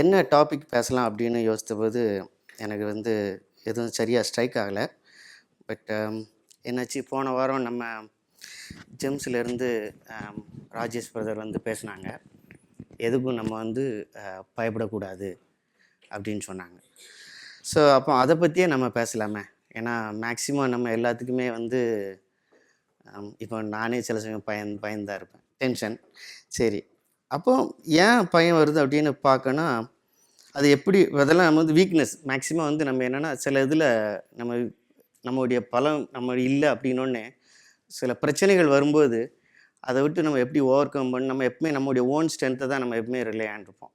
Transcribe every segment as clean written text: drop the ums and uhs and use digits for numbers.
என்ன டாபிக் பேசலாம் அப்படின்னு யோசித்தபோது எனக்கு வந்து எதுவும் சரியாக ஸ்ட்ரைக் ஆகலை. பட் என்னாச்சு, போன வாரம் நம்ம ஜெம்ஸ்லேருந்து ராஜேஷ் பிரதர் வந்து பேசினாங்க. எதுக்கும் நம்ம வந்து பயப்படக்கூடாது அப்படின்னு சொன்னாங்க. ஸோ அப்போ அதை பற்றியே நம்ம பேசலாமே. ஏன்னா மேக்ஸிமம் நம்ம எல்லாத்துக்குமே வந்து இப்போ நானே சில சமயம் பயந்தான் இருப்பேன், டென்ஷன். சரி, அப்போ ஏன் பயம் வருது அப்படின்னு பார்க்கணும். அது எப்படி அதெல்லாம் நம்ம வந்து வீக்னஸ் மேக்ஸிமம் வந்து நம்ம என்னென்னா சில இதில் நம்மளுடைய பலம் நம்ம இல்லை அப்படின்னோடனே சில பிரச்சனைகள் வரும்போது அதை விட்டு நம்ம எப்படி ஓவர் கம் பண்ணி நம்ம எப்பவுமே நம்மளுடைய ஓன் ஸ்ட்ரென்த்தை தான் நம்ம எப்பவுமே ரிலே ஆகிருப்போம்.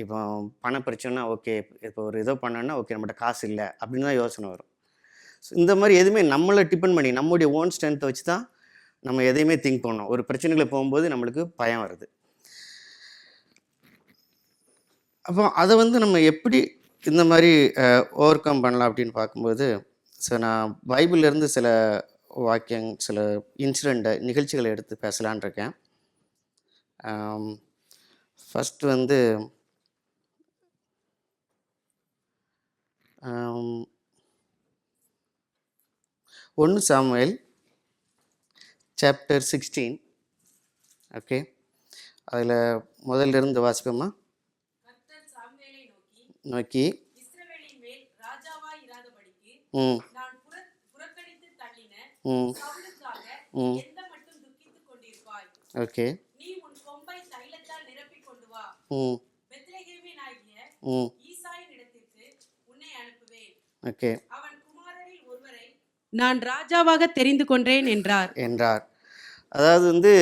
இப்போ பண பிரச்சனைனா ஓகே, இப்போ ஒரு ஏதோ பண்ணோன்னா ஓகே நம்மகிட்ட காசு இல்லை அப்படின்னு தான் யோசனை வரும். ஸோ இந்த மாதிரி எதுவுமே நம்மளை டிபெண்ட் பண்ணி நம்மளுடைய ஓன் ஸ்ட்ரென்த்தை வச்சு தான் நம்ம எதையுமே திங்க் பண்ணோம். ஒரு பிரச்சனைகளை போகும்போது நம்மளுக்கு பயம் வருது. அப்போ அதை வந்து நம்ம எப்படி இந்த மாதிரி ஓவர் கம் பண்ணலாம் அப்படின்னு பார்க்கும்போது, ஸோ நான் பைபிள்லேருந்து சில சில நிகழ்ச்சிகளை எடுத்து பேசலான் இருக்கேன். ஃபஸ்ட்டு வந்து 1 சாமுவேல் சாப்டர் 16. ஓகே, அதில் முதல்ல இருந்து வாசிப்போமா? நோக்கி ஓகே ஓகே, நான் ராஜாவாக தெரிந்து கொண்டேன் என்றார். அதாவது வந்து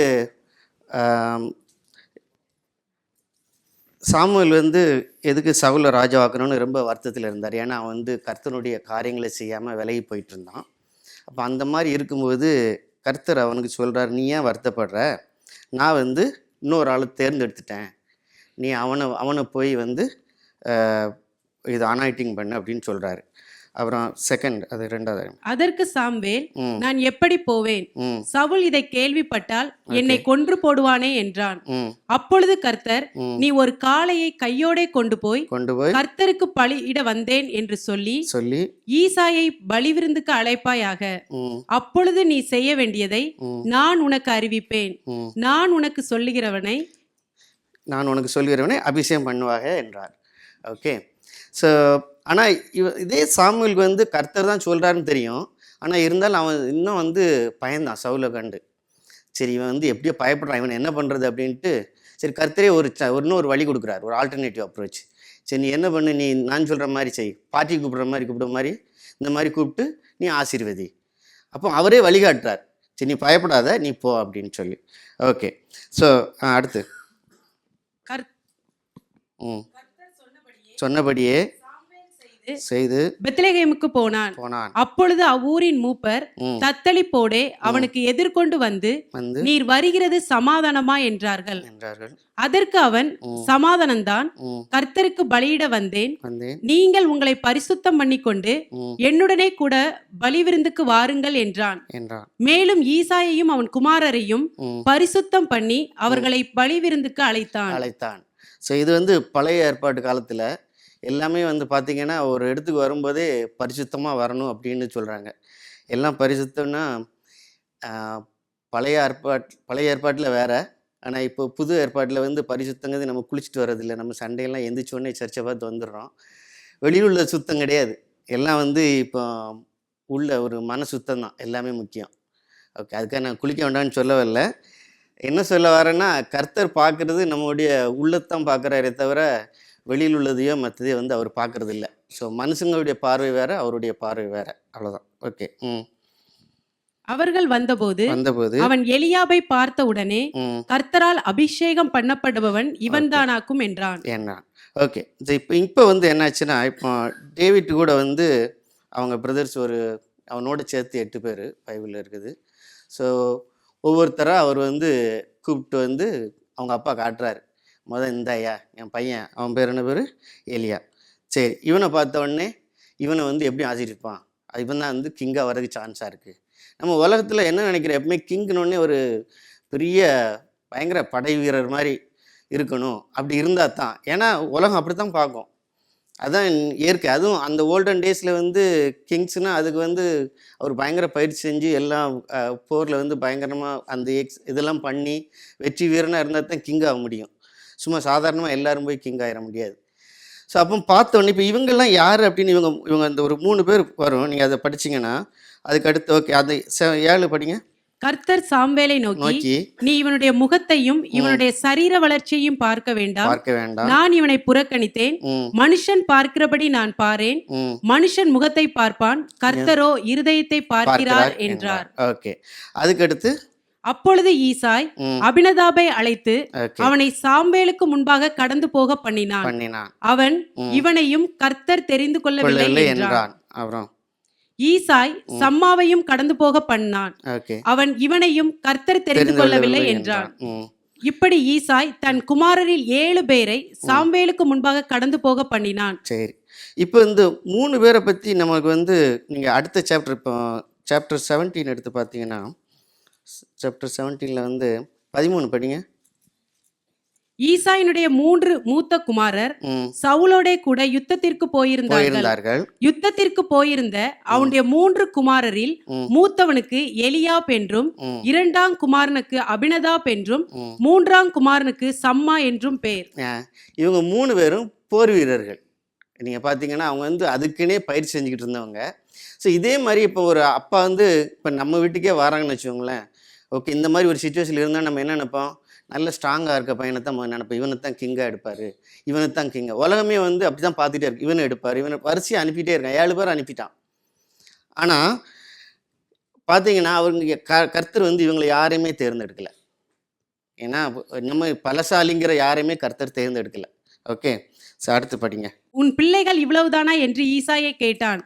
சாமுவேல் வந்து எதுக்கு சவுலை ராஜாவாக்கணும்னு ரொம்ப வருத்தத்தில் இருந்தார். ஏன்னா அவன் வந்து கர்த்தனுடைய காரியங்களை செய்யாமல் விலகி போயிட்டு இருந்தான். அப்போ அந்த மாதிரி இருக்கும்போது கர்த்தர் அவனுக்கு சொல்கிறார், நீ ஏன் வருத்தப்படுற, நான் வந்து இன்னொரு ஆளை தேர்ந்தெடுத்துட்டேன், நீ அவனை போய் வந்து இது அனாயிட்டிங் பண்ணு அப்படின்னு சொல்கிறாரு. அப்புறம் அது 2வது. அதற்கு சாமுவேல், நான் எப்படி போவேன், சவுல் இதை கேள்விப்பட்டால் என்னை கொன்று போடுவானே என்றான். அப்பொழுது கர்த்தர், நீ ஒரு காளையை கையோடே கொண்டு போய் கர்த்தருக்கு பலியிட வந்தேன் என்று சொல்லி ஈசாயை பலிவிருந்துக்கு அழைப்பாயாக. அப்பொழுது நீ செய்ய வேண்டியதை நான் உனக்கு அறிவிப்பேன், நான் உனக்கு சொல்லுகிறவனை அபிஷேகம் பண்ணுவாங்க என்றார். ஓகே, ஸோ ஆனால் இதே சாமுவேலுக்கு வந்து கர்த்தர் தான் சொல்கிறாருன்னு தெரியும். ஆனால் இருந்தாலும் அவன் இன்னும் வந்து பயந்தான் சவுலை கண்டு. சரி, இவன் வந்து எப்படியோ பயப்படுறான், இவன் என்ன பண்ணுறது அப்படின்ட்டு சரி கர்த்தரே இன்னொரு வழி கொடுக்குறாரு, ஒரு ஆல்டர்னேட்டிவ் அப்ரோச். சரி, நீ என்ன பண்ணு, நீ நான் சொல்கிற மாதிரி செய், பாட்டி கூப்பிட்ற மாதிரி இந்த மாதிரி கூப்பிட்டு நீ ஆசீர்வதி. அப்போ அவரே வழிகாட்டுறார், சரி நீ பயப்படாத, நீ போ அப்படின்னு சொல்லி. ஓகே, ஸோ அடுத்து சொன்னபடியே செய்து பெத்லெகேமுக்கு போனான். அப்பொழுது அவ்வூரின் மூப்பர் தத்தளிப்போடே அவனுக்கு எதிர்கொண்டு வந்து, நீர் வருகிறது சமாதானமா என்றார்கள். அதற்கு அவன், சமாதானம்தான், கர்த்தருக்கு பலியிட வந்தேன், நீங்கள் உங்களை பரிசுத்தம் பண்ணிக்கொண்டு என்னுடனே கூட பலிவிருந்துக்கு வாருங்கள் என்றான். மேலும் ஈசாயையும் அவன் குமாரரையும் பரிசுத்தம் பண்ணி அவர்களை பலிவிருந்துக்கு அழைத்தான். ஸோ இது வந்து பழைய ஏற்பாட்டு காலத்தில் எல்லாமே வந்து பார்த்திங்கன்னா ஒரு இடத்துக்கு வரும்போதே பரிசுத்தமாக வரணும் அப்படின்னு சொல்கிறாங்க. எல்லாம் பரிசுத்தம்னா பழைய ஏற்பாட்டில் வேறு. ஆனால் இப்போ புது ஏற்பாட்டில் வந்து பரிசுத்தங்கிறது நம்ம குளிச்சுட்டு வர்றதில்லை. நம்ம சண்டையெல்லாம் எந்திரிச்சோடனே சர்ச்சை பார்த்து வந்துடுறோம். வெளியில் உள்ள சுத்தம் கிடையாது, எல்லாம் வந்து இப்போ உள்ள ஒரு மன சுத்தம் தான் எல்லாமே முக்கியம். ஓகே, அதுக்காக நான் குளிக்க வேண்டாம்னு சொல்லவில்லை. என்ன சொல்ல வரேன்னா, கர்த்தர் பார்க்குறது நம்மளுடைய உள்ளத்தான் பார்க்குறாரே தவிர வெளியில் உள்ளதையோ மற்றதையோ வந்து அவர் பார்க்கறது இல்லை. ஸோ மனுஷங்களுடைய பார்வை வேறு, அவருடைய பார்வை வேறு, அவ்வளோதான். ஓகே. அவர்கள் வந்தபோது அவன் எலியாபை பார்த்த உடனே, கர்த்தரால் அபிஷேகம் பண்ணப்படுபவன் இவன் தானாக்கும் என்றான். ஓகே, இப்போ வந்து என்னாச்சுன்னா, இப்போ டேவிட் கூட வந்து அவங்க பிரதர்ஸ் அவனோட சேர்த்து 8 பேர் பைபிளில் இருக்குது. ஸோ ஒவ்வொருத்தராக அவர் வந்து கூப்பிட்டு வந்து அவங்க அப்பா காட்டுறாரு. இந்த ஐயா என் பையன், அவன் பேர் என்ன பேர், எலியா. சரி, இவனை பார்த்த உடனே இவனை வந்து எப்படி ஆசிரிப்பான், இவன் தான் வந்து கிங்காக வரதுக்கு சான்ஸாக இருக்குது. நம்ம உலகத்தில் என்ன நினைக்கிறோம், எப்பவுமே கிங்னோடனே ஒரு பெரிய பயங்கர படை வீரர் மாதிரி இருக்கணும். அப்படி இருந்தால் தான், ஏன்னா உலகம் அப்படி தான் பார்க்கும். அதான் இயற்கை. அதுவும் அந்த ஓல்டன் டேஸில் வந்து கிங்ஸ்னால் அதுக்கு வந்து அவர் பயங்கர பயிற்சி செஞ்சு எல்லாம் போரில் வந்து பயங்கரமாக அந்த இதெல்லாம் பண்ணி வெற்றி வீரனாக இருந்தால் தான் கிங் ஆக முடியும். சும்மா சாதாரணமாக எல்லாரும் போய் கிங் ஆகிட முடியாது. ஸோ அப்போ பார்த்தோன்னே இப்போ இவங்கெல்லாம் யார் அப்படின்னு இவங்க அந்த ஒரு 3 பேர் வரும். நீங்கள் அதை படிச்சிங்கன்னா அதுக்கு அடுத்து ஓகே அந்த 7 படிங்க. கர்த்தர் சாம்வேலை நோக்கி, நீ இவனுடைய முகத்தையும் இவனுடைய சரீர வளர்ச்சியையும் பார்க்க வேண்டாம். நான் இவனை புறக்கணித்தேன். மனுஷன் பார்க்கிறபடி நான் பாரேன். மனுஷன் முகத்தை பார்ப்பான், கர்த்தரோ இருதயத்தை பார்க்கிறார் என்றார். ஓகே, அதுக்கடுத்து அப்பொழுது ஈசாய் அபினதாபை அழைத்து அவனை சாம்பேலுக்கு முன்பாக கடந்து போக பண்ணினான். அவன் இவனையும் கர்த்தர் தெரிந்து கொள்ளவில்லை என்றான். அப்புறம் ஈசாய் சம்மாவையும் கடந்து போக பண்ணான். அவன் இவனையும் கர்த்தர் தெரிந்து கொள்ளவில்லை என்றான். இப்படி ஈசாய் தன் குமாரரில் 7 பேரை சாம்பேலுக்கு முன்பாக கடந்து போக பண்ணினான். சரி, இப்போ இந்த 3 பேரை பற்றி நமக்கு வந்து நீங்கள் அடுத்த சாப்டர், இப்போ சாப்டர் 17 எடுத்து பார்த்தீங்கன்னா, சாப்டர் 17 வந்து 13 படிங்க. ஈசாயினுடைய 3 மூத்த குமாரர் சவுலோட கூட யுத்தத்திற்கு போயிருந்தார்கள். யுத்தத்திற்கு போயிருந்த அவனுடைய 3 குமாரரில் மூத்தவனுக்கு எலியாப் என்றும், 2ஆம் குமாரனுக்கு அபினதாப் என்றும், 3ஆம் குமாரனுக்கு சம்மா என்றும் பேர். இவங்க 3 பேரும் போர் வீரர்கள். நீங்கள் பார்த்தீங்கன்னா அவங்க வந்து அதுக்குன்னே பயிற்சி செஞ்சுக்கிட்டு இருந்தவங்க. ஸோ இதே மாதிரி இப்போ ஒரு அப்பா வந்து இப்போ நம்ம வீட்டுக்கே வராங்கன்னு வச்சுக்கோங்களேன். ஓகே, இந்த மாதிரி ஒரு சுச்சுவேஷனில் இருந்தால் நம்ம என்ன நினைப்போம்? நல்ல ஸ்ட்ராங்காக இருக்க பையனை தான் நினைப்போம். இவனை தான் கிங்காக எடுப்பார், இவனை தான் கிங்கா. உலகமே வந்து அப்படி தான் பார்த்துட்டே இருக்கு. இவனை எடுப்பார், இவனை வரிசையாக அனுப்பிட்டே இருக்கான். 7 பேர் அனுப்பிட்டான். ஆனால் பார்த்தீங்கன்னா அவங்க கர்த்தர் வந்து இவங்களை யாரையுமே தேர்ந்தெடுக்கலை. ஏன்னா நம்ம பலசாலிங்கிற யாரையுமே கர்த்தர் தேர்ந்தெடுக்கலை. ஓகே, அடுத்து படிங்க. உன் பிள்ளைகள் இவ்வளவுதானா என்று ஈசாயை கேட்டான்.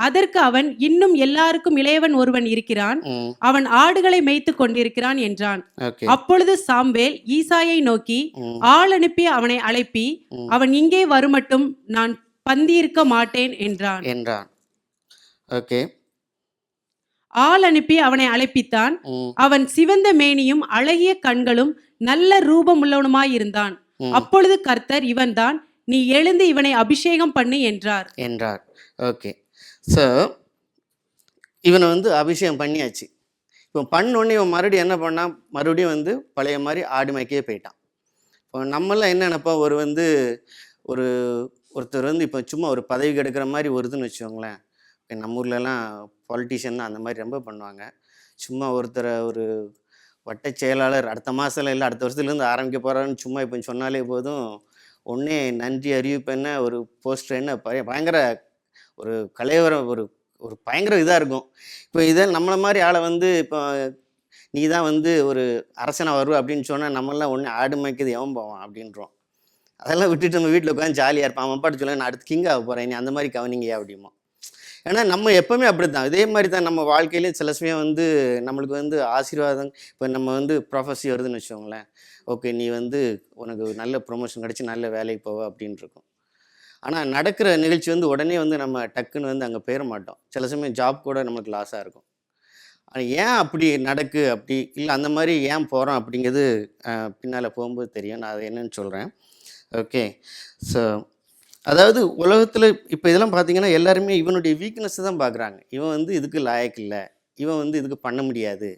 அதற்கு அவன், இன்னும் எல்லாருக்கும் இளையவன் ஒருவன் இருக்கிறான், அவன் ஆடுகளை மேய்த்து கொண்டிருக்கிறான் என்றான். அப்பொழுது சாம்வேல் ஈசாயை நோக்கி, ஆள் அனுப்பி அவனை அழைப்பி, அவன் இங்கே வருமட்டும் நான் பந்தியிருக்க மாட்டேன் என்றான். ஓகே, ஆள் அனுப்பி அவனை அழைப்பித்தான். அவன் சிவந்த மேனியும் அழகிய கண்களும் நல்ல ரூபம் உள்ளவனுமாயிருந்தான். அப்பொழுது கர்த்தர், இவன்தான், நீ எழுந்து இவனை அபிஷேகம் பண்ணு என்றார். ஓகே, ஸோ இவனை வந்து அபிஷேகம் பண்ணியாச்சு. இப்போ பண்ணோடனே இவன் மறுபடியும் என்ன பண்ணான்? மறுபடியும் வந்து பழைய மாதிரி ஆடு மேய்க்கே போயிட்டான். இப்போ நம்மளாம் என்ன நினைப்போம்? ஒருத்தர் வந்து இப்போ சும்மா ஒரு பதவி கெடுக்கிற மாதிரி வருதுன்னு வச்சுக்கோங்களேன். இப்போ நம்ம ஊர்லலாம் பாலிட்டிஷியன் அந்த மாதிரி ரொம்ப பண்ணுவாங்க. சும்மா ஒருத்தரை ஒரு வட்ட செயலாளர் அடுத்த மாதம் இல்லை அடுத்த வருஷத்துலேருந்து ஆரம்பிக்க போகிறான்னு சும்மா இப்போ சொன்னாலே போதும், ஒன்றே நன்றி அறிவிப்பு என்ன, ஒரு போஸ்டர் என்ன, பயங்கர ஒரு கலைவரம், ஒரு பயங்கர இதாக இருக்கும். இப்போ இதை நம்மளை மாதிரி ஆளை வந்து இப்போ நீ தான் வந்து ஒரு அரசனாக வருவ அப்படின்னு சொன்னால் நம்மளாம் ஒன்று ஆடு மேய்க்கிறது எவன் போவான் அப்படின்றோம். அதெல்லாம் விட்டுட்டு நம்ம வீட்டில் உட்காந்து ஜாலியாக இருப்பான். அவன் பாட்டு சொல்ல, நான் அடுத்து கிங் ஆக போகிறேன், நீ அந்த மாதிரி கவனிங்கயா அப்படிமா. ஏன்னா நம்ம எப்போவுமே அப்படி தான். இதே மாதிரி தான் நம்ம வாழ்க்கையிலேயே சில சமயம் வந்து நம்மளுக்கு வந்து ஆசீர்வாதம். இப்போ நம்ம வந்து ப்ரொஃபஸி வருதுன்னு வச்சுக்கோங்களேன். ஓகே, நீ வந்து உனக்கு நல்ல ப்ரொமோஷன் கிடச்சி நல்ல வேலைக்கு போவ அப்படின்னு இருக்கும். ஆனால் நடக்கிற நிகழ்ச்சி வந்து உடனே வந்து நம்ம டக்குன்னு வந்து அங்கே போயிட மாட்டோம். சில சமயம் ஜாப் கூட நம்மளுக்கு லாஸாக இருக்கும். ஆனால் ஏன் அப்படி நடக்கு, அப்படி இல்லை அந்த மாதிரி ஏன் போகிறோம் அப்படிங்கிறது பின்னால் போகும்போது தெரியும். நான் அது என்னன்னு சொல்கிறேன். ஓகே, ஸோ அதாவது உலகத்தில் இப்போ இதெல்லாம் பார்த்தீங்கன்னா எல்லாருமே இவனுடைய வீக்னஸ் தான் பார்க்குறாங்க. இவன் வந்து இதுக்கு லாயக்கு இல்லை, இவன் வந்து இதுக்கு பண்ண முடியாது.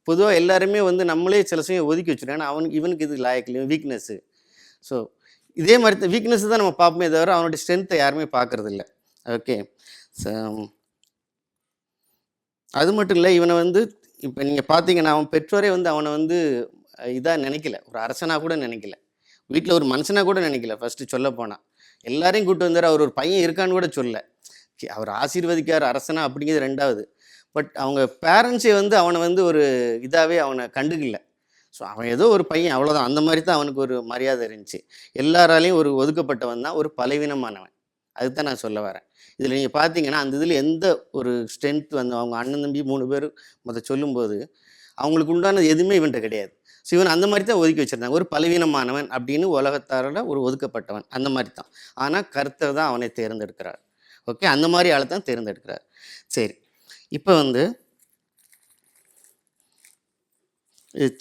பொதுவாக எல்லாருமே வந்து நம்மளே சில சமயம் ஒதுக்கி வச்சுருக்கோம். ஏன்னா இவனுக்கு இது லாயக்கு இல்லை, வீக்னஸ்ஸு. ஸோ இதே மாதிரி வீக்னஸ் தான் நம்ம பார்ப்போமே தவிர அவனுடைய ஸ்ட்ரென்த்தை யாருமே பார்க்குறது இல்லை. ஓகே, ஸோ அது மட்டும் இல்லை, இவனை வந்து இப்போ நீங்கள் பார்த்தீங்கன்னா அவன் பெற்றோரே வந்து அவனை வந்து இதாக நினைக்கல, ஒரு அரசனாக கூட நினைக்கல, வீட்டில் ஒரு மனுஷனாக கூட நினைக்கல. ஃபஸ்ட்டு சொல்ல போனால் எல்லாரையும் கூப்பிட்டு வந்தார். அவர் ஒரு பையன் இருக்கான்னு கூட சொல்ல, அவர் ஆசீர்வதிக்கார் அரசனா அப்படிங்கிறது ரெண்டாவது. பட் அவங்க பேரண்ட்ஸே வந்து அவனை வந்து ஒரு இதாகவே அவனை கண்டுக்கல. ஸோ அவன் ஏதோ ஒரு பையன், அவ்வளோதான். அந்த மாதிரி தான் அவனுக்கு ஒரு மரியாதை இருந்துச்சு. எல்லாராலையும் ஒரு ஒதுக்கப்பட்டவன் தான், ஒரு பலவீனமானவன். அதுதான் நான் சொல்ல வரேன். இதில் நீங்கள் பார்த்தீங்கன்னா அந்த இதில் எந்த ஒரு ஸ்ட்ரென்த் வந்து அவங்க அண்ணன் தம்பி 3 பேர் சொல்லும்போது அவங்களுக்கு உண்டானது எதுவுமே இவன்கிட்ட கிடையாது. ஸோ இவன் அந்த மாதிரி தான் ஒதுக்கி வச்சுருந்தாங்க. ஒரு பலவீனமானவன் அப்படின்னு உலகத்தாரோட ஒரு ஒதுக்கப்பட்டவன் அந்த மாதிரி தான். ஆனால் கர்த்தர் தான் அவனை தேர்ந்தெடுக்கிறார். ஓகே, அந்த மாதிரி ஆளை தான் தேர்ந்தெடுக்கிறார். சரி, இப்போ வந்து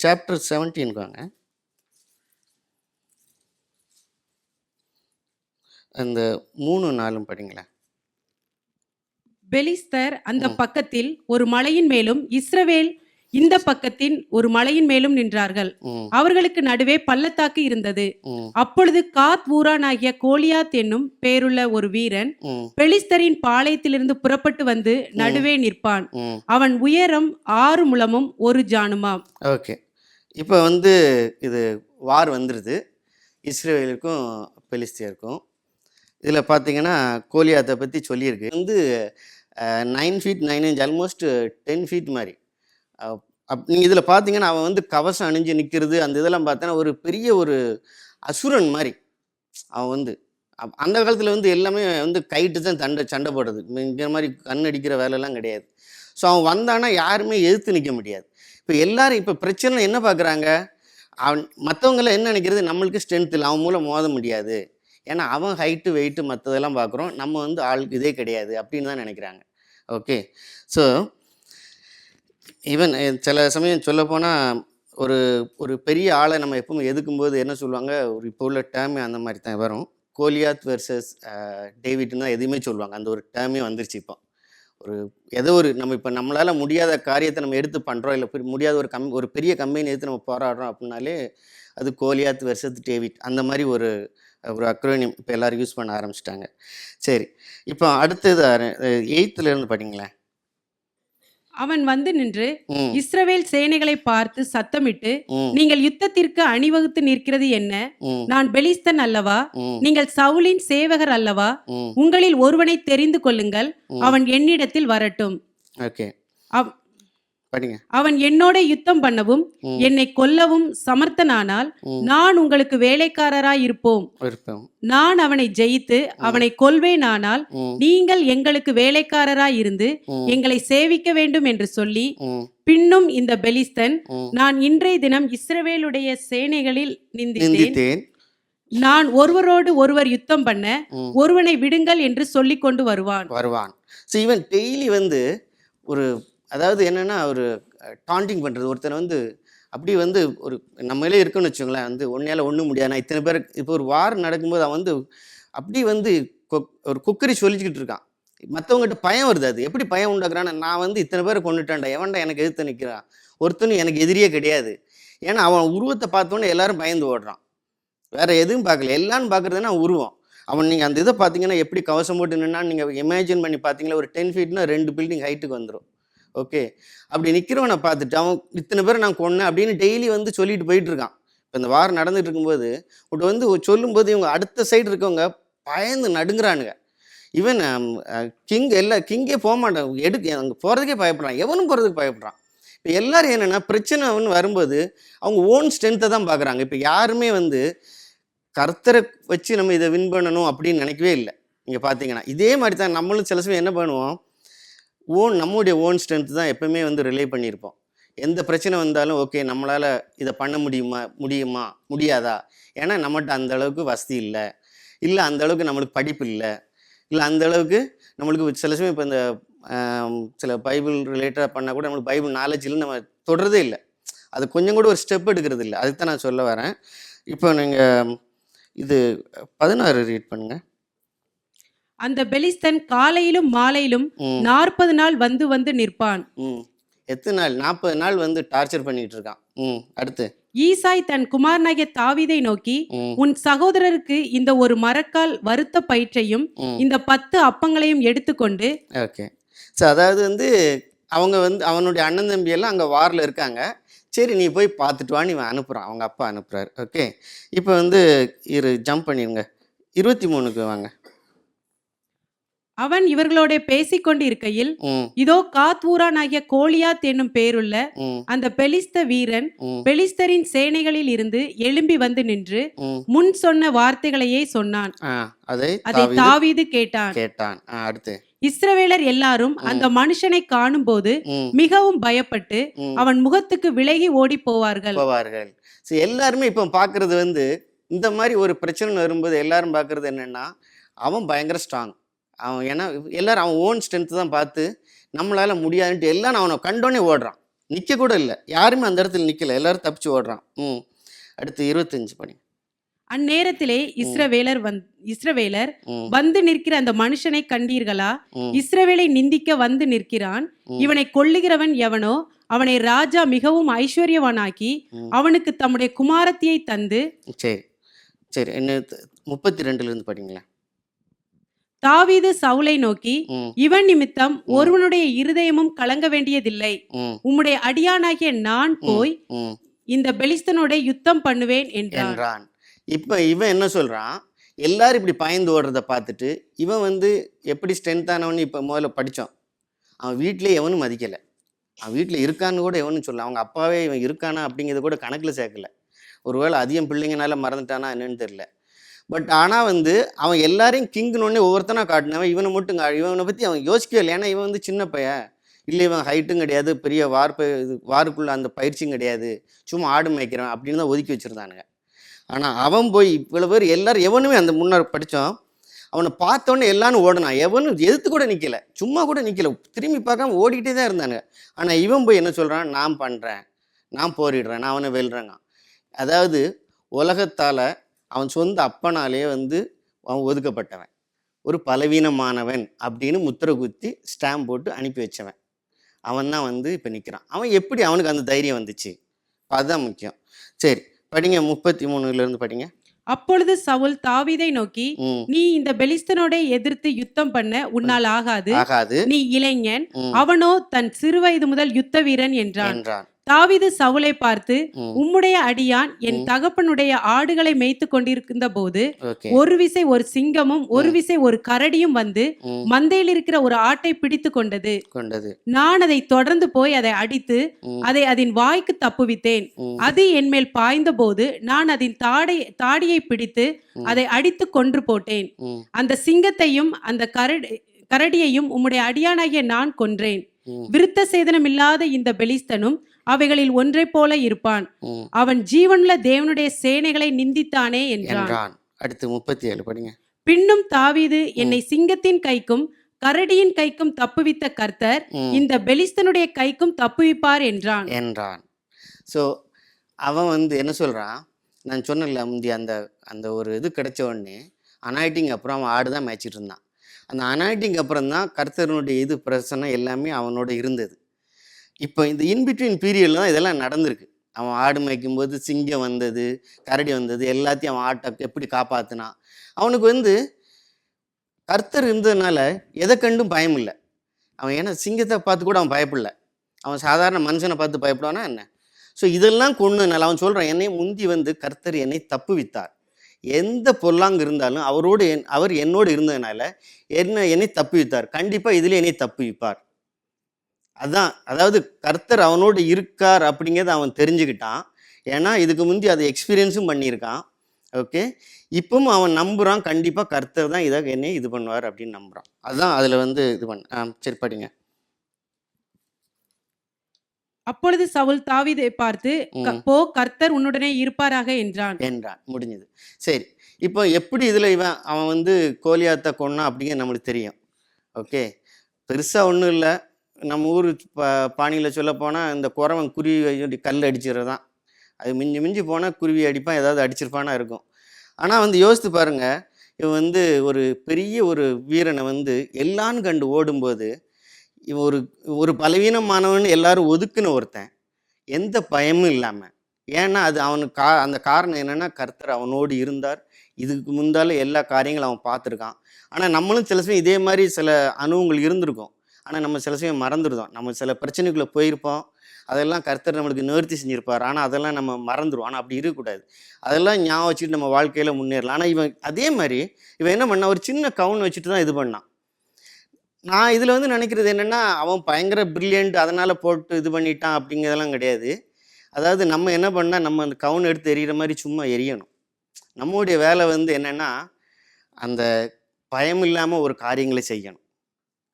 சாப்டர் 17 வாங்க. அந்த 3-4 படிங்களேன். பெலிஸ்தர் அந்த பக்கத்தில் ஒரு மலையின் மேலும் இஸ்ரவேல் இந்த பக்கத்தின் ஒரு மலையின் மேலும் நின்றார்கள். அவர்களுக்கு நடுவே பள்ளத்தாக்கு இருந்தது. அப்பொழுது காத் ஊரானாகிய கோலியாத் என்னும் பேருள்ள ஒரு வீரன் பெலிஸ்தரின் பாளையத்திலிருந்து புறப்பட்டு வந்து நடுவே நிற்பான். அவன் உயரம் 6 முழமும் 1 ஜானுமாம். ஓகே, இப்போ வந்து இது வார் வந்துடுது இஸ்ரேலுக்கும் பெலிஸ்தியருக்கும். இதில் பார்த்தீங்கன்னா கோலியாத்தை பற்றி சொல்லியிருக்கு. வந்து 9 feet 9 inch, ஆல்மோஸ்ட் 10 feet மாதிரி. நீங்கள் இதில் பார்த்தீங்கன்னா அவன் வந்து கவசம் அணிஞ்சு நிற்கிறது, அந்த இதெல்லாம் பார்த்தோன்னா ஒரு பெரிய ஒரு அசுரன் மாதிரி. அவன் வந்து அந்த காலத்தில் வந்து எல்லாமே வந்து கைட்டு தான் சண்டை போடுறது, இந்த மாதிரி கண் அடிக்கிற வேலைலாம் கிடையாது. ஸோ அவன் வந்தானா யாருமே எதிர்த்து நிற்க முடியாது. இப்போ எல்லாரும் இப்போ பிரச்சனை என்ன பார்க்குறாங்க, அவன் மற்றவங்களாம் என்ன நினைக்கிறது, நம்மளுக்கு ஸ்ட்ரென்த் இல்லை, அவன் மூலம் மோத முடியாது, ஏன்னா அவன் ஹைட்டு வெயிட்டு மற்றதெல்லாம் பார்க்குறோம், நம்ம வந்து ஆளுக்கு இதே கிடையாது அப்படின்னு தான் நினைக்கிறாங்க. ஓகே, ஸோ ஈவன் சில சமயம் சொல்லப்போனால் ஒரு ஒரு பெரிய ஆளை நம்ம எப்பவும் எதுக்கும்போது என்ன சொல்லுவாங்க, ஒரு இப்போ உள்ள டேர்மே அந்த மாதிரி தான் வரும். கோலியாத் வெர்சஸ் டேவிட்னு தான் எதுவுமே சொல்லுவாங்க. அந்த ஒரு டேர்மே வந்துருச்சு. இப்போ ஏதோ ஒரு நம்ம இப்போ நம்மளால் முடியாத காரியத்தை நம்ம எடுத்து பண்ணுறோம், இல்லை முடியாத ஒரு பெரிய கம்பெனி எடுத்து நம்ம போராடுறோம் அப்படின்னாலே அது கோலியாத் வெர்சஸ் டேவிட், அந்த மாதிரி ஒரு அக்ரோனியம் இப்போ எல்லோரும் யூஸ் பண்ண ஆரம்பிச்சிட்டாங்க. சரி, இப்போ அடுத்தது 8th இருந்து படிங்களேன். அவன் வந்து நின்று இஸ்ரவேல் சேனைகளை பார்த்து சத்தமிட்டு, நீங்கள் யுத்தத்திற்கு அணிவகுத்து நிற்கிறது என்ன? நான் பெலிஸ்தன் அல்லவா? நீங்கள் சவுலின் சேவகர் அல்லவா? உங்களில் ஒருவனை தெரிந்து கொள்ளுங்கள், அவன் என்னிடத்தில் வரட்டும். ஓகே, அவன் என்னோட யுத்தம் பண்ணவும் என்னை கொல்லவும் சமர்த்தனானால் நான் உங்களுக்கு வேலைக்காரராய் இருப்போம். நான் அவனை ஜெயித்து அவனை கொல்வேனானால் நீங்கள் எங்களுக்கு வேலைக்காரராய் இருந்து எங்களை சேவிக்க வேண்டும் என்று சொல்லி, பின்னும் இந்த பெலிஸ்தன், நான் இன்றைய தினம் இஸ்ரவேலுடைய சேனைகளில் நிந்தித்தேன், நான் ஒருவரோடு ஒருவர் யுத்தம் பண்ண ஒருவனை விடுங்கள் என்று சொல்லிக் கொண்டு வருவான். இவன் டெய்லி வந்து ஒரு, அதாவது என்னென்னா ஒரு டாண்டிங் பண்ணுறது, ஒருத்தனை வந்து அப்படி வந்து ஒரு நம்மளே இருக்குன்னு வச்சுங்களேன், வந்து ஒன்றையால் ஒன்றும் முடியாது, நான் இத்தனை பேர் இப்போ ஒரு வார் நடக்கும்போது அவன் வந்து அப்படி வந்து ஒரு குக்கரி சொல்லிக்கிட்டு இருக்கான். மற்றவங்ககிட்ட பயம் வருது. அது எப்படி பயம் உண்டாக்குறான்னு, நான் வந்து இத்தனை பேரை கொண்டுட்டான்டா, எவன்டா எனக்கு எதிர்த்து நிற்கிறான், ஒருத்தனும் எனக்கு எதிரியே கிடையாது. ஏன்னா அவன் உருவத்தை பார்த்தோன்னே எல்லாரும் பயந்து ஓடுறான், வேற எதுவும் பார்க்கல, எல்லாரும் பார்க்குறதுன்னா உருவம். அவன் நீங்கள் அந்த இதை பார்த்தீங்கன்னா எப்படி கவசம் போட்டு நின்னான்னு நீங்கள் இமேஜின் பண்ணி பார்த்தீங்களா, ஒரு 10 feetனா 2 building ஹைட்டுக்கு வந்துடும். ஓகே, அப்படி நிற்கிறவனை பார்த்துட்டு அவன் இத்தனை பேர் நான் கொன்னேன் அப்படின்னு டெய்லி வந்து சொல்லிட்டு போயிட்டு இருக்கான். இப்போ இந்த வாரம் நடந்துட்டு இருக்கும்போது வந்து சொல்லும்போது இவங்க அடுத்த சைடு இருக்கவங்க பயந்து நடுங்குறானுங்க. ஈவன் கிங்கே போக மாட்டான், அங்கே போகிறதுக்கே பயப்படுறான், எவனும் போகிறதுக்கு பயப்படுறான். இப்போ எல்லாரும் என்னென்னா பிரச்சனைன்னு வரும்போது அவங்க ஓன் ஸ்ட்ரென்த்தை தான் பார்க்குறாங்க. இப்போ யாருமே வந்து கர்த்தரை வச்சு நம்ம இதை வின் பண்ணணும் அப்படின்னு நினைக்கவே இல்லை. நீங்கள் பார்த்தீங்கன்னா இதே மாதிரி தான் நம்மளும் சில சமயம் என்ன பண்ணுவோம், நம்முடைய ஓன் ஸ்ட்ரென்த் தான் எப்பவுமே வந்து ரிலே பண்ணியிருப்போம். எந்த பிரச்சனை வந்தாலும் ஓகே நம்மளால் இதை பண்ண முடியுமா முடியாதா, ஏன்னா நம்மகிட்ட அந்த அளவுக்கு வசதி இல்லை அந்த அளவுக்கு நம்மளுக்கு படிப்பு இல்லை அந்த அளவுக்கு நம்மளுக்கு சில சமயம் இப்போ இந்த சில பைபிள் ரிலேட்டடாக பண்ணால் கூட நம்மளுக்கு பைபிள் நாலேஜ் இல்லை, நம்ம தொடர்றதே இல்லை, அது கொஞ்சம் கூட ஒரு ஸ்டெப் எடுக்கிறது இல்லை. அதுக்கு தான் நான் சொல்ல வரேன். இப்போ நீங்கள் இது 16 ரீட் பண்ணுங்கள். அந்த பெலிஸ்தன் காலையிலும் மாலையிலும் 40 நாள் வந்து வந்து நிற்பான். எத்தனை நாள்? 40 நாள் வந்து டார்ச்சர் பண்ணிட்டு இருக்கான். அடுத்து ஈசாய் தன் குமாரனாகிய தாவீதை நோக்கி, உன் சகோதரருக்கு இந்த ஒரு மரக்கால் வறுத்த பயிற்றையும் இந்த 10 அப்பங்களையும் எடுத்துக்கொண்டு. ஓகே, ஸோ அதாவது வந்து அவங்க வந்து அவனுடைய அண்ணன் தம்பியெல்லாம் அங்கே வாரில் இருக்காங்க, சரி நீ போய் பார்த்துட்டு வான்னு இவன் அனுப்புகிறான், அவங்க அப்பா அனுப்புகிறார். ஓகே, இப்போ வந்து ஜம்ப் பண்ணிடுங்க 23க்கு வாங்க. அவன் இவர்களோட பேசிக்கொண்டு இருக்கையில், இதோ காத்வூரானாகிய கோலியாத் என்னும் பேருள்ள அந்த பெலிஸ்த வீரன் பெலிஸ்தரின் சேனைகளில் இருந்து எழும்பி வந்து நின்று முன் சொன்ன வார்த்தைகளையே சொன்னான். அதை தாவீது கேட்டான். அடுத்து இஸ்ரவேலர் எல்லாரும் அந்த மனுஷனை காணும் போது மிகவும் பயப்பட்டு அவன் முகத்துக்கு விலகி ஓடி போவார்கள். எல்லாருமே இப்ப பாக்குறது வந்து இந்த மாதிரி ஒரு பிரச்சனை வரும்போது எல்லாரும் பாக்குறது என்னன்னா, அவன் பயங்கர ஸ்ட்ராங், அவன் ஏன்னா எல்லாரும் அவன் ஓன் ஸ்ட்ரென்த் தான் பார்த்து நம்மளால முடியாதுன்ட்டு எல்லாம் அவனை கண்டோன்னே ஓடுறான், நிற்க கூட இல்லை, யாருமே அந்த இடத்துல நிற்கல, எல்லாரும் தப்பிச்சு ஓடுறான். அடுத்து 25 படி. அந்நேரத்திலே இஸ்ரவேலர் வந்து நிற்கிற அந்த மனுஷனை கண்டீர்களா? இஸ்ரவேலை நிந்திக்க வந்து நிற்கிறான். இவனை கொல்லுகிறவன் எவனோ அவனை ராஜா மிகவும் ஐஸ்வர்யவானாக்கி அவனுக்கு தம்முடைய குமாரத்தியை தந்து. சரி சரி, என்ன 32 இருந்து படிங்களேன். தாவீது சவுலை நோக்கி, இவன் நிமித்தம் ஒருவனுடைய இருதயமும் கலங்க வேண்டியதில்லை. உம்முடைய அடியானாகிய நான் போய் இந்த பெலிஸ்தனோட யுத்தம் பண்ணுவேன் என்றான். இப்ப இவன் என்ன சொல்றான்? எல்லாரும் இப்படி பயந்து ஓடுறத பார்த்துட்டு இவன் வந்து எப்படி ஸ்ட்ரென்த்தானவன்னு இப்போ முதல்ல படித்தோம். அவன் வீட்டிலே எவனும் மதிக்கலை. அவன் வீட்டில் இருக்கான்னு கூட எவனும் சொல்ல. அவங்க அப்பாவே இவன் இருக்கானா அப்படிங்கிறத கூட கணக்கில் சேர்க்கல. ஒருவேளை அதிகம் பிள்ளைங்கனால மறந்துட்டானா என்னன்னு தெரியல. பட் ஆனால் வந்து அவன் எல்லாரையும் கிங்குன்னு ஒவ்வொருத்தனா காட்டினவன் இவனை மட்டும் இவனை பற்றி அவன் யோசிக்கவே இல்லை. ஏன்னா இவன் வந்து சின்ன பையன் இல்லை, இவன் ஹைட்டும் கிடையாது, பெரிய வாருக்குள்ள அந்த பயிற்சியும் கிடையாது, சும்மா ஆடு மேய்க்கிறான் அப்படின்னு தான் ஒதுக்கி வச்சுருந்தானுங்க. ஆனால் அவன் போய் இவ்வளோ பேர் எல்லாரும் எவனுமே அந்த முன்னாடி படித்தோம், அவனை பார்த்தோன்னே எல்லாரும் ஓடனான். எவனும் எதிர்த்து கூட நிற்கலை, சும்மா கூட நிற்கலை, திரும்பி பார்க்காம ஓடிக்கிட்டே தான் இருந்தானுங்க. ஆனால் இவன் போய் என்ன சொல்கிறான்? நான் பண்ணுறேன், நான் போரிடுறேன், நான் அவனை வெல்றேங்க. அதாவது உலகத்தால் அவன் சொந்த அப்பனாலே வந்து அவன் ஒதுக்கப்பட்டவன், ஒரு பலவீனமானவன் அப்படின்னு முத்திரை குத்தி ஸ்டாம்ப் போட்டு அனுப்பி வச்சவன் அவன் தான் வந்து இப்போ நிற்கிறான். அவன் எப்படி அவனுக்கு அந்த தைரியம் வந்துச்சு? அதுதான் முக்கியம். சரி படிங்க, 33 படிங்க. அப்பொழுது சவுல் தாவீதை நோக்கி, நீ இந்த பெலிஸ்தனோட எதிர்த்து யுத்தம் பண்ண உன்னால் ஆகாது, நீ இளைஞன், அவனோ தன் சிறுவயது முதல் யுத்த வீரன் என்றான். தாவீது சவுலை பார்த்து, உம்முடைய அடியான் என் தகப்பனுடைய ஆடுகளை மேய்த்து கொண்டிருந்த போது ஒரு விசை ஒரு சிங்கமும் ஒரு விசை ஒரு கரடியும் வந்து மந்தையில் இருக்கிற ஒரு ஆட்டை பிடித்து கொண்டது. நான் அதை தொடர்ந்து போய் அதை அடித்து அதை அதன் வாய்க்கு தப்புவித்தேன். அது என் மேல் பாய்ந்த போது நான் அதன் தாடியை பிடித்து அதை அடித்து கொன்று போட்டேன். அந்த சிங்கத்தையும் அந்த கரடியையும் உம்முடைய அடியானாகிய நான் கொன்றேன். விருத்த சேதனம் இல்லாத இந்த பெலிஸ்தனும் அவைகளில் ஒன்றை போல இருப்பான். அவன் ஜீவனுள்ள தேவனுடைய சேனைகளை நிந்தித்தானே என்றான். அடுத்து 37 படிங்க. பின்னும் தாவீது, என்னை சிங்கத்தின் கைக்கும் கரடியின் கைக்கும் தப்புவித்த கர்த்தர் இந்த பெலிஸ்தனுடைய கைக்கும் தப்புவிப்பார் என்றான். ஸோ அவன் வந்து என்ன சொல்றான்? நான் சொன்னல முந்தி அந்த ஒரு இது கிடைச்ச உடனே அனாயிட்டிங் அப்புறம் அவன் ஆடு தான் மேய்ச்சிட்டு இருந்தான். அந்த அனாயிட்டிங் அப்புறம் தான் கர்த்தருடைய இது பிரச்சனை எல்லாமே அவனோட இருந்தது. இப்போ இந்த இன்பிட்வீன் பீரியடில் தான் இதெல்லாம் நடந்திருக்கு. அவன் ஆடு மேய்க்கும் போது சிங்கம் வந்தது, கரடி வந்தது, எல்லாத்தையும் அவன் ஆட்டை எப்படி காப்பாற்றினான். அவனுக்கு வந்து கர்த்தர் இருந்ததுனால எதை கண்டும் பயம் இல்லை அவன். ஏன்னா சிங்கத்தை பார்த்து கூட அவன் பயப்படல. அவன் சாதாரண மனுஷனை பார்த்து பயப்படுவானா என்ன? ஸோ இதெல்லாம் கொண்டுனால அவன் சொல்கிறான், என்னை முந்தி வந்து கர்த்தர் என்னை தப்புவித்தார். எந்த பொல்லாங்கு இருந்தாலும் அவர் என்னோடு இருந்ததுனால என்னை தப்புவித்தார். கண்டிப்பாக இதில் என்னை தப்புவிப்பார். அதான், அதாவது கர்த்தர் அவனோடு இருக்கார் அப்படிங்கிறத அவன் தெரிஞ்சுக்கிட்டான். ஏன்னா இதுக்கு முந்தி அதை எக்ஸ்பீரியன்ஸும் பண்ணியிருக்கான். ஓகே, இப்பவும் அவன் நம்புகிறான், கண்டிப்பாக கர்த்தர் தான் இதை என்னை இது பண்ணுவார் அப்படின்னு நம்புகிறான். அதுதான் அதில் வந்து இது சரி படிங்க. அப்பொழுது சவுல் தாவீதை பார்த்து, போ, கர்த்தர் உன்னுடனே இருப்பாராக என்றான். முடிஞ்சது. சரி, இப்போ எப்படி இதில் அவன் வந்து கோலியாத்தை கொன்னான் அப்படிங்கிறது நம்மளுக்கு தெரியும். ஓகே, பெருசாக ஒன்றும் இல்லை. நம்ம ஊர் பாணியில் சொல்ல போனால் இந்த குறவன் குருவி கல் அடிச்சுறது தான். அது மிஞ்சி போனால் குருவி அடிப்பான், ஏதாவது அடிச்சிருப்பானா இருக்கும். ஆனால் வந்து யோசித்து பாருங்கள், இவன் வந்து ஒரு பெரிய ஒரு வீரனை வந்து எல்லான்னு கண்டு ஓடும்போது இவன் ஒரு பலவீனமானவன் எல்லாரும் ஒதுக்குன ஒருத்தன், எந்த பயமும் இல்லாமல். ஏன்னா அது அவனுக்கு அந்த காரணம் என்னென்னா கர்த்தர் அவனோடு இருந்தார். இதுக்கு முந்தால எல்லா காரியங்களும் அவன் பார்த்துருக்கான். ஆனால் நம்மளும் சில சமயம் இதே மாதிரி சில அனுபவங்கள் இருந்திருக்கும். ஆனால் நம்ம சில சமயம் மறந்துடுவோம். நம்ம சில பிரச்சனைக்குள்ளே போயிருப்போம், அதெல்லாம் கர்த்தர் நம்மளுக்கு நிவர்த்தி செஞ்சுருப்பார். ஆனால் அதெல்லாம் நம்ம மறந்துடுவோம். ஆனால் அப்படி இருக்கக்கூடாது. அதெல்லாம் ஞாபகம் வச்சுட்டு நம்ம வாழ்க்கையில் முன்னேறலாம். ஆனால் இவன் அதே மாதிரி இவன் என்ன பண்ணான்? ஒரு சின்ன கவுன் வச்சுட்டு தான் இது பண்ணான். நான் இதில் வந்து நினைக்கிறது என்னென்னா, அவன் பயங்கர ப்ரில்லியண்ட் அதனால் போட்டு இது பண்ணிட்டான் அப்படிங்கிறதெல்லாம் கிடையாது. அதாவது நம்ம என்ன பண்ணால், நம்ம அந்த கவுன் எடுத்து எரியிற மாதிரி சும்மா எரியணும். நம்மளுடைய வேலை வந்து என்னென்னா, அந்த பயம் இல்லாமல் ஒரு காரியங்களை செய்யணும்.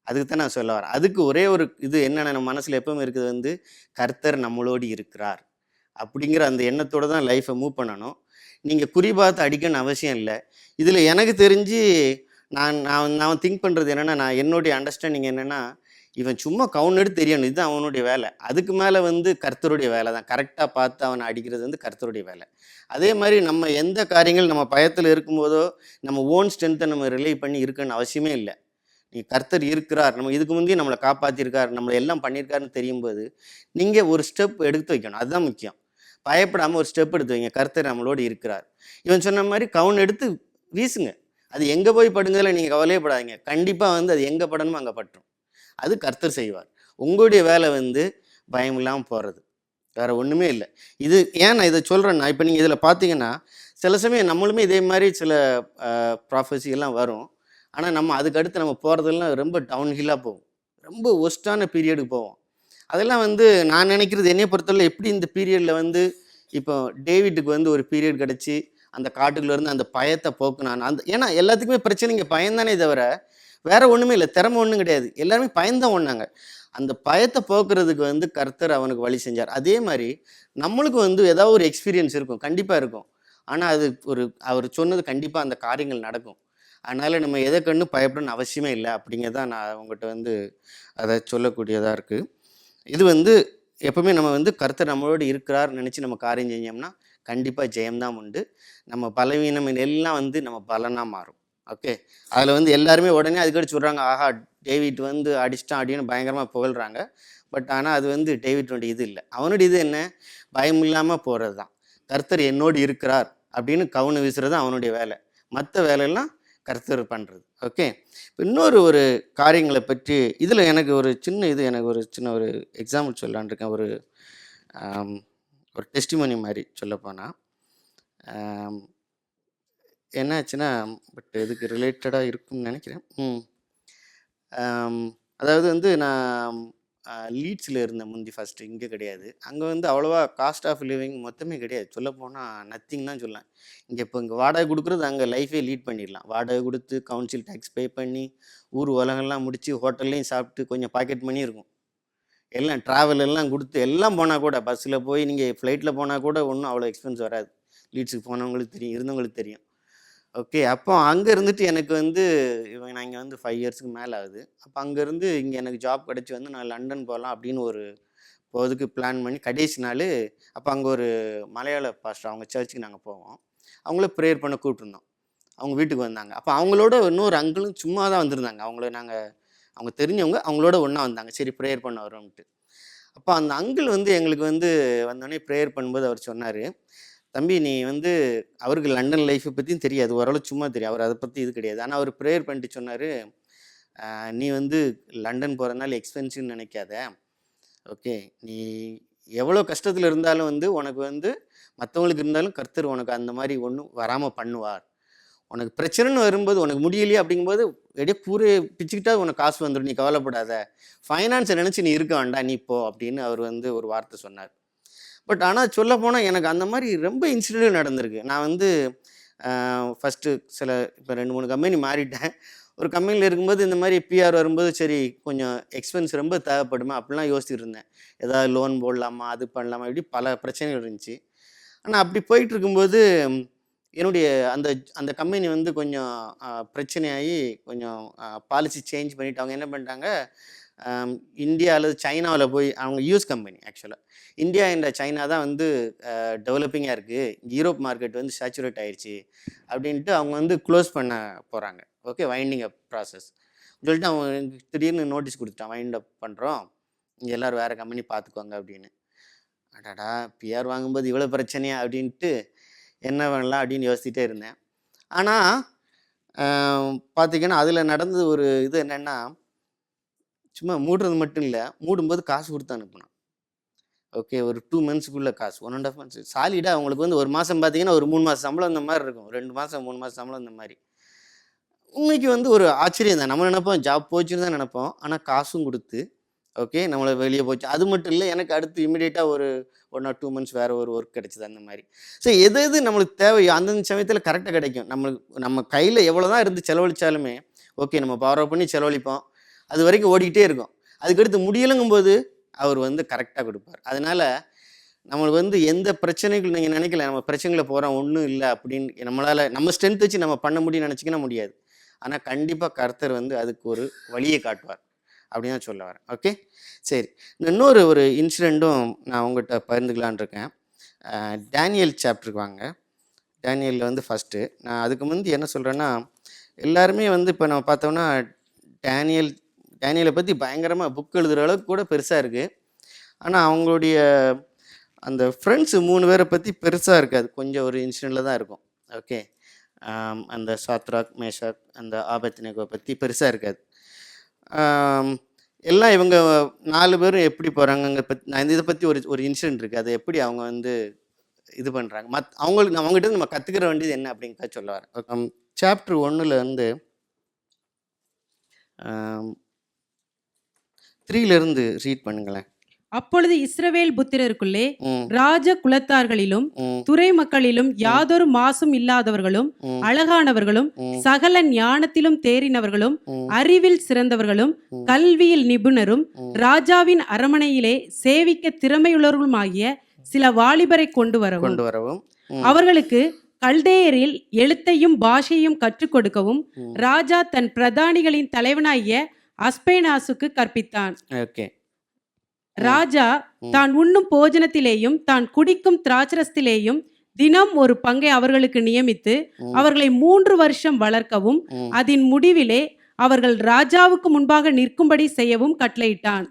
அதுக்கு தான் நான் சொல்ல வரேன். அதுக்கு ஒரே ஒரு இது என்னென்ன நம்ம மனசில் எப்பவுமே இருக்குது வந்து, கர்த்தர் நம்மளோடு இருக்கிறார் அப்படிங்கிற அந்த எண்ணத்தோடு தான் லைஃப்பை மூவ் பண்ணணும். நீங்கள் குறிபார்த்து அடிக்கணும்னு அவசியம் இல்லை. இதில் எனக்கு தெரிஞ்சு நான் திங்க் பண்ணுறது என்னென்னா, நான் என்னுடைய அண்டர்ஸ்டாண்டிங் என்னென்னா, இவன் சும்மா கவுன் எடுத்து தெரியணும், இதுதான் அவனுடைய வேலை. அதுக்கு மேலே வந்து கர்த்தருடைய வேலை தான். கரெக்டாக பார்த்து அவனை அடிக்கிறது வந்து கர்த்தருடைய வேலை. அதே மாதிரி நம்ம எந்த காரியங்கள் நம்ம பயத்தில் இருக்கும்போதோ நம்ம ஓன் ஸ்ட்ரென்த்தை நம்ம ரிலே பண்ணி இருக்குன்னு அவசியமே இல்லை. நீ கர்த்தர் இருக்கிறார், நம்ம இதுக்கு முந்தைய நம்மளை காப்பாற்றிருக்கார், நம்மளை எல்லாம் பண்ணியிருக்காருன்னு தெரியும் போது நீங்கள் ஒரு ஸ்டெப் எடுத்து வைக்கணும். அதுதான் முக்கியம். பயப்படாமல் ஒரு ஸ்டெப் எடுத்து வைங்க. கர்த்தர் நம்மளோடு இருக்கிறார். இவன் சொன்ன மாதிரி கவுன் எடுத்து வீசுங்க. அது எங்கே போய் படுங்கிறதுல நீங்கள் கவலையப்படாதீங்க. கண்டிப்பாக வந்து அது எங்கே படணுமோ அங்கே பட்டுரும். அது கர்த்தர் செய்வார். உங்களுடைய வேலை வந்து பயம் இல்லாமல் போகிறது, வேறு ஒன்றுமே இல்லை. இது ஏன் நான் இதை சொல்கிறேன்னா, இப்போ நீங்கள் இதில் பார்த்தீங்கன்னா சில சமயம் நம்மளுமே இதே மாதிரி சில ப்ராஃபஸிலாம் வரும். ஆனால் நம்ம அதுக்கு அடுத்து நம்ம போகிறதெல்லாம் ரொம்ப டவுன்ஹில்லாக போகும், ரொம்ப ஒஸ்ட்டான பீரியடுக்கு போவோம். அதெல்லாம் வந்து நான் நினைக்கிறது என்னைய பொறுத்தவரை எப்படி இந்த பீரியடில் வந்து இப்போ டேவிட்டுக்கு வந்து ஒரு பீரியட் கிடச்சி அந்த காட்டுக்குள்ளேருந்து அந்த பயத்தை போக்குனான். அந்த ஏன்னா எல்லாத்துக்குமே பிரச்சனைங்க பயந்தானே தவிர வேற ஒன்றுமே இல்லை, திறமை ஒன்றும் கிடையாது. எல்லாருமே பயந்தான் ஒன்றாங்க. அந்த பயத்தை போக்குறதுக்கு வந்து கர்த்தர் அவனுக்கு வழி செஞ்சார். அதே மாதிரி நம்மளுக்கு வந்து ஏதாவது ஒரு எக்ஸ்பீரியன்ஸ் இருக்கும், கண்டிப்பாக இருக்கும். ஆனால் அது அவர் சொன்னது கண்டிப்பாக அந்த காரியங்கள் நடக்கும். அதனால் நம்ம எதை கண்டு பயப்படணும்னு அவசியமே இல்லை. அப்படிங்கிறதான் நான் உங்கள்கிட்ட வந்து அதை சொல்லக்கூடியதாக இருக்குது. இது வந்து எப்பவுமே நம்ம வந்து கர்த்தர் நம்மளோடு இருக்கிறார் நினச்சி நம்ம காரியம் செஞ்சோம்னா கண்டிப்பாக ஜெயம்தான் உண்டு. நம்ம பலவீனம் எல்லாம் வந்து நம்ம பலனாக மாறும். ஓகே, அதில் வந்து எல்லாருமே உடனே அதுக்கடிச்சு சொல்கிறாங்க, ஆஹா டேவிட் வந்து அடிச்சிட்டான் அப்படின்னு பயங்கரமாக புகழ்கிறாங்க. பட் ஆனால் அது வந்து டேவிட்டோட இது இல்லை. அவனுடைய இது என்ன, பயம் இல்லாமல் போகிறது தான். கர்த்தர் என்னோடு இருக்கிறார் அப்படின்னு கவுனு வீசுறது அவனுடைய வேலை. மற்ற வேலையெல்லாம் கர்த்தர் பண்ணுறது. ஓகே, இன்னொரு ஒரு காரியங்களை பற்றி இதில் எனக்கு ஒரு சின்ன ஒரு எக்ஸாம்பிள் சொல்லலான் இருக்கேன். ஒரு டெஸ்டிமோனி மாதிரி சொல்லப்போனால் என்னாச்சுன்னா, பட் இதுக்கு ரிலேட்டடாக இருக்குன்னு நினைக்கிறேன். அதாவது வந்து நான் லீட்ஸில் இருந்தேன் முந்தி, ஃபஸ்ட்டு இங்கே கிடையாது. அங்கே வந்து அவ்வளோவா காஸ்ட் ஆஃப் லிவிங் மொத்தமே கிடையாது, சொல்லப்போனால் நத்திங் தான் சொல்லலாம். இங்கே வாடகை கொடுக்குறது, அங்கே லைஃபே லீட் பண்ணிடலாம். வாடகை கொடுத்து கவுன்சில் டேக்ஸ் பே பண்ணி ஊர் உலகம்லாம் முடித்து ஹோட்டல்லையும் சாப்பிட்டு கொஞ்சம் பாக்கெட் மணி இருக்கும். எல்லாம் ட்ராவல் எல்லாம் கொடுத்து எல்லாம் போனால் கூட, பஸ்ஸில் போய் நீங்கள் ஃப்ளைட்டில் போனால் கூட ஒன்றும் அவ்வளோ எக்ஸ்பென்ஸ் வராது. லீட்ஸுக்கு போனவங்களுக்கு தெரியும், இருந்தவங்களுக்கு தெரியும். ஓகே, அப்போ அங்கே இருந்துட்டு எனக்கு வந்து நான் இங்கே வந்து 5 இயர்ஸுக்கு மேலே ஆகுது. அப்போ அங்கேருந்து இங்கே எனக்கு ஜாப் கிடச்சி வந்து நான் லண்டன் போகலாம் அப்படின்னு ஒரு போகிறதுக்கு பிளான் பண்ணி கடைசி நாள் அப்போ அங்கே ஒரு மலையாள பாஸ்டர் அவங்க சர்ச்சுக்கு நாங்கள் போவோம். அவங்கள ப்ரேயர் பண்ண கூப்பிட்டுருந்தோம். அவங்க வீட்டுக்கு வந்தாங்க. அப்போ அவங்களோட இன்னொரு அங்கிளும் சும்மா தான் வந்திருந்தாங்க. அவங்க தெரிஞ்சவங்க அவங்களோட ஒன்றா வந்தாங்க. சரி ப்ரேயர் பண்ண வரோம்ட்டு. அப்போ அந்த அங்கிள் வந்து எங்களுக்கு வந்து வந்தோடனே ப்ரேயர் பண்ணும்போது அவர் சொன்னார், தம்பி நீ வந்து அவருக்கு லண்டன் லைஃப்பை பற்றியும் தெரியாது, ஓரளவு சும்மா தெரியும், அவர் அதை பற்றி இது கிடையாது. ஆனால் அவர் ப்ரேயர் பண்ணிட்டு சொன்னார், நீ வந்து லண்டன் போகிறதுனால எக்ஸ்பென்சிவ்னு நினைக்காத. ஓகே, நீ எவ்வளோ கஷ்டத்தில் இருந்தாலும் வந்து உனக்கு வந்து மற்றவங்களுக்கு இருந்தாலும் கர்த்தர் உனக்கு அந்த மாதிரி ஒன்றும் வராமல் பண்ணுவார். உனக்கு பிரச்சனைன்னு வரும்போது உனக்கு முடியலையே அப்படிங்கும்போது எப்படியே பூரே பிச்சுக்கிட்டா உனக்கு காசு வந்துடும், நீ கவலைப்படாத, ஃபைனான்ஸை நினச்சி நீ இருக்க வேண்டாம், நீ போ அப்படின்னு அவர் வந்து ஒரு வார்த்தை சொன்னார். பட் ஆனால் சொல்லப்போனால் எனக்கு அந்த மாதிரி ரொம்ப இன்சிடென்ட் நடந்திருக்கு. நான் வந்து ஃபஸ்ட்டு இப்போ 2-3 கம்பெனி மாறிட்டேன். ஒரு கம்பெனியில் இருக்கும்போது இந்த மாதிரி பிஆர் வரும்போது சரி கொஞ்சம் எக்ஸ்பென்ஸ் ரொம்ப தேவைப்படுமா அப்படிலாம் யோசிச்சுட்டு இருந்தேன். ஏதாவது லோன் போடலாமா, அது பண்ணலாமா, இப்படி பல பிரச்சனைகள் இருந்துச்சு. ஆனால் அப்படி போயிட்டு இருக்கும்போது என்னுடைய அந்த கம்பெனி வந்து கொஞ்சம் பிரச்சனையாகி கொஞ்சம் பாலிசி சேஞ்ச் பண்ணிவிட்டு அவங்க என்ன பண்ணிட்டாங்க, இந்தியா அல்லது சைனாவில் போய், அவங்க யூஎஸ் கம்பெனி ஆக்சுவலாக, இந்தியா என்ற சைனா தான் வந்து டெவலப்பிங்காக இருக்குது, யூரோப் மார்க்கெட் வந்து சேச்சுரேட் ஆயிடுச்சு அப்படின்ட்டு அவங்க வந்து க்ளோஸ் பண்ண போகிறாங்க. ஓகே, வைண்டிங் அப் ப்ராசஸ் சொல்லிட்டு அவங்க திடீர்னு நோட்டீஸ் கொடுத்துட்டான், வைண்ட் அப் பண்ணுறோம், இங்கே எல்லோரும் வேறு கம்பெனி பார்த்துக்கோங்க அப்படின்னு. அடாடா, பிஆர் வாங்கும்போது இவ்வளோ பிரச்சனையா அப்படின்ட்டு என்ன பண்ணலாம் அப்படின்னு யோசிச்சுட்டே இருந்தேன். ஆனால் பார்த்திங்கன்னா அதில் நடந்தது ஒரு இது என்னென்னா, சும்மா மூடுறது மட்டும் இல்லை, மூடும்போது காசு கொடுத்து அனுப்பினான். ஓகே, ஒரு 2 மந்த்ஸுக்குள்ளே காசு, 1.5 மந்த்ஸ் சாலிடாக அவங்களுக்கு வந்து ஒரு மாதம் பார்த்தீங்கன்னா ஒரு 3 மாதம் சம்பளம் இந்த மாதிரி இருக்கும், 2 மாதம் 3 மாதம் சம்பளம் இந்த மாதிரி. உண்மைக்கு வந்து ஒரு ஆச்சரியம் தான். நம்ம நினைப்போம் ஜாப் போச்சுன்னு தான் நினைப்போம். ஆனால் காசும் கொடுத்து ஓகே நம்மளை வெளியே போச்சு. அது மட்டும் இல்லை, எனக்கு அடுத்து இமீடியட்டாக ஒரு 1 or 2 மந்த்ஸ் வேறு ஒரு ஒர்க் கிடச்சிது அந்த மாதிரி. ஸோ எது நம்மளுக்கு தேவையோ அந்தந்த சமயத்தில் கரெக்டாக கிடைக்கும். நம்ம கையில் எவ்வளோ தான் இருந்து செலவழித்தாலுமே ஓகே நம்ம பவர் பண்ணி செலவழிப்போம், அது வரைக்கும் ஓடிக்கிட்டே இருக்கும். அதுக்கடுத்து முடியலைங்கும்போது அவர் வந்து கரெக்டாக கொடுப்பார். அதனால் நம்மளுக்கு வந்து எந்த பிரச்சனைகள் நீங்கள் நினைக்கல, நம்ம பிரச்சனைகளை போகிறோம் ஒன்றும் இல்லை அப்படின்னு நம்மளால் நம்ம ஸ்ட்ரென்த் வச்சு நம்ம பண்ண முடியும்னு நினச்சிக்கினா முடியாது. ஆனால் கண்டிப்பாக கர்த்தர் வந்து அதுக்கு ஒரு வழியை காட்டுவார் அப்படின்னு தான் சொல்ல வரேன். ஓகே, சரி, இன்னொரு ஒரு இன்சிடெண்ட்டும் நான் உங்கள்கிட்ட பகிர்ந்துக்கலான் இருக்கேன். டேனியல் சாப்டருக்கு வாங்க. டேனியலில் வந்து ஃபஸ்ட்டு. நான் அதுக்கு முந்தி என்ன சொல்கிறேன்னா, எல்லாருமே வந்து இப்போ நம்ம பார்த்தோம்னா டேனியலை பற்றி பயங்கரமாக புக் எழுதுகிற அளவுக்கு கூட பெருசாக இருக்குது. ஆனால் அவங்களுடைய அந்த ஃப்ரெண்ட்ஸு 3 பேரை பற்றி பெருசாக இருக்காது. கொஞ்சம் ஒரு இன்சிடெண்ட்டில் தான் இருக்கும். ஓகே. அந்த சாத்ராக், மேஷாக், அந்த ஆபத்நேகோவை பற்றி பெருசாக இருக்காது. எல்லாம் இவங்க 4 பேரும் எப்படி போகிறாங்கங்க பற்றி நான் இதை பற்றி ஒரு இன்சிடெண்ட் இருக்குது. அதை எப்படி அவங்க வந்து இது பண்ணுறாங்க, அவங்ககிட்ட நம்ம கற்றுக்கிற வேண்டியது என்ன அப்படிங்கிறத சொல்ல வரேன். சாப்டர் 1ல் வந்து 3லேருந்து ரீட் பண்ணுங்களேன். அப்பொழுது இஸ்ரவேல் புத்திரருக்குள்ளே ராஜ குலத்தார்களிலும் துறை மக்களிலும் யாதொரு மாசும் இல்லாதவர்களும் அழகானவர்களும் சகல ஞானத்திலும் தேறினவர்களும் அறிவில் சிறந்தவர்களும் கல்வியில் நிபுணரும் ராஜாவின் அரமனையிலே சேவிக்க திறமையுள்ளவர்களுமாகிய சில வாலிபரை கொண்டு வரவும் அவர்களுக்கு கல்தேயரில் எழுத்தையும் பாஷையும் கற்றுக் கொடுக்கவும் ராஜா தன் பிரதானிகளின் தலைவனாகிய அஸ்பேனாசுக்கு கற்பித்தான். ராஜா தான் உண்ணும் போஜனத்திலேயும் தான் குடிக்கும் திராட்சரசத்திலேயும் தினம் ஒரு பங்கை அவர்களுக்கு நியமித்து அவர்களை 3 வருஷம் வளர்க்கவும் அதன் முடிவிலே அவர்கள் ராஜாவுக்கு முன்பாக நிற்கும்படி செய்யவும் கட்டளையிட்டான்.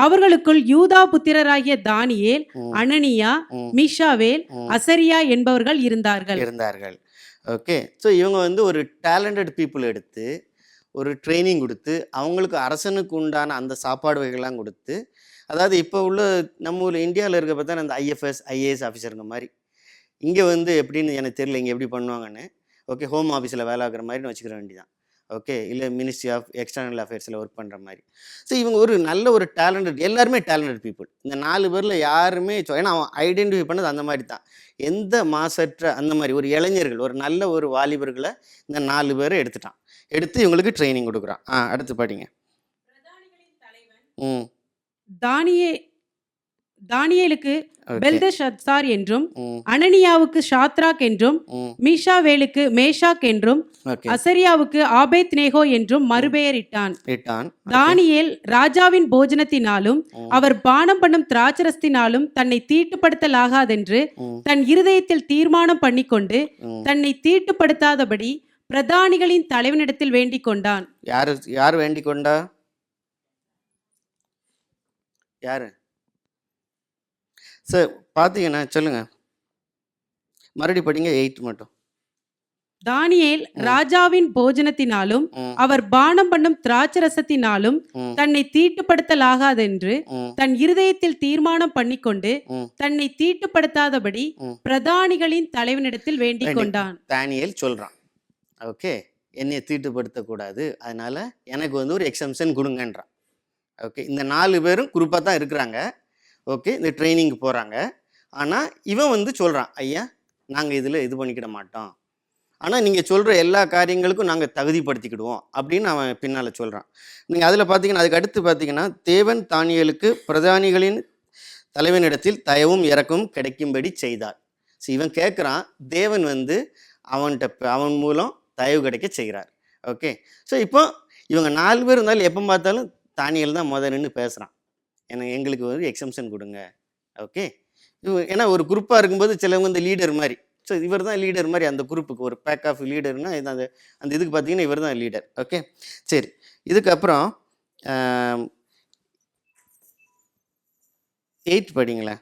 அவர்களுக்குள் யூதா புத்திரராகிய தானியேல், அனனியா, மீஷாவேல், அசரியா என்பவர்கள் இருந்தார்கள். ஓகே. ஸோ இவங்க வந்து ஒரு டேலண்டட் பீப்புள் எடுத்து ஒரு ட்ரைனிங் கொடுத்து அவங்களுக்கு அரசனுக்கு உண்டான அந்த சாப்பாடு வகைகள்லாம் கொடுத்து, அதாவது இப்போ உள்ள நம்ம ஊரில் இந்தியாவில் இருக்க பார்த்தா அந்த ஐஎஃப்எஸ் ஐஏஎஸ் ஆஃபீஸருங்க மாதிரி இங்கே வந்து எப்படின்னு எனக்கு தெரியல, இங்கே எப்படி பண்ணுவாங்கன்னு. ஓகே. ஹோம் ஆஃபீஸில் வேலை ஆகிற மாதிரின்னு வச்சுக்கிற வேண்டியதான். ஓகே. இல்லை மினிஸ்ட்ரி ஆஃப் எக்ஸ்டர்னல் அஃபேர்ஸில் ஒர்க் பண்ணுற மாதிரி. ஸோ இவங்க ஒரு நல்ல ஒரு டேலண்டட், எல்லாருமே டேலண்டட் பீப்புள். இந்த 4 பேரில் யாருமே ஏன்னா அவன் ஐடென்டிஃபை பண்ணது அந்த மாதிரி தான். எந்த மாசற்ற அந்த மாதிரி ஒரு இளைஞர்கள், ஒரு நல்ல ஒரு வாலிபர்களை இந்த 4 பேரை எடுத்து இவங்களுக்கு ட்ரைனிங் கொடுக்குறான். அடுத்து படிங்க. தானியேலுக்கு பெல்தெஷத்சார் என்றும், அனனியாவுக்கு ஷாத்ராக் என்றும், மீஷாவேலுக்கு மேஷாக் என்றும், அசரியாவுக்கு ஆபேத்நேகோ என்றும் மறுபெயரிட்டான். தானியேல் ராஜாவின் போஜனத்தினாலும் அவர் பானம் பண்ணும் திராட்சரசத்தினாலும் தன்னை தீட்டுப்படுத்தலாகாதென்று தன் இருதயத்தில் தீர்மானம் பண்ணிக்கொண்டு தன்னை தீட்டுப்படுத்தாதபடி பிரதானிகளின் தலைவனிடத்தில் வேண்டிக் கொண்டான். யார் வேண்டிக் கொண்டா? யாரு சார் பார்த்தீங்கன்னா சொல்லுங்க, மறுபடி படிங்க 8 மட்டும். தானியேல் ராஜாவின் போஜனத்தினாலும் அவர் பானம் பண்ணும் திராட்சரசத்தினாலும் தன்னை தீட்டுப்படுத்தலாகாதென்று தன் இருதயத்தில் தீர்மானம் பண்ணிக்கொண்டு தன்னை தீட்டுப்படுத்தாதபடி பிரதானிகளின் தலைவனிடத்தில் வேண்டிக் கொண்டான். தானியேல் சொல்றான், ஓகே, என்னை தீட்டுப்படுத்தக்கூடாது, அதனால எனக்கு வந்து ஒரு எக்ஸம்ஷன் கொடுங்கன்றான். ஓகே. இந்த 4 பேரும் குரூப்பாக தான் இருக்கிறாங்க. ஓகே. இந்த ட்ரைனிங்க்கு போகிறாங்க. ஆனால் இவன் வந்து சொல்கிறான், ஐயா நாங்கள் இதில் இது பண்ணிக்கிட மாட்டோம், ஆனால் நீங்கள் சொல்கிற எல்லா காரியங்களுக்கும் நாங்கள் தகுதிப்படுத்திக்கிடுவோம் அப்படின்னு அவன் பின்னால் சொல்கிறான். நீங்கள் அதில் பார்த்தீங்கன்னா அதுக்கு அடுத்து பார்த்தீங்கன்னா, தேவன் தானியேலுக்கு பிரதானிகளின் தலைவனிடத்தில் தயவும் இரக்கமும் கிடைக்கும்படி செய்தார். ஸோ இவன் கேட்குறான், தேவன் வந்து அவன் மூலம் தயவு கிடைக்க செய்கிறார். ஓகே. ஸோ இப்போ இவங்க 4 பேர் இருந்தாலும் எப்போ பார்த்தாலும் தானியேல் தான் நின்று பேசுகிறான், எங்களுக்கு ஒரு எக்ஸம்ஷன் கொடுங்க. ஓகே. ஏன்னா ஒரு குரூப்பாக இருக்கும்போது சிலவங்க இந்த லீடர் மாதிரி, ஸோ இவர் தான் லீடர் மாதிரி அந்த குரூப்புக்கு, ஒரு பேக் ஆஃப் லீடர்னா இது அந்த இதுக்கு பார்த்தீங்கன்னா இவர் தான் லீடர். ஓகே. சரி. இதுக்கப்புறம் 8 படிங்களேன்.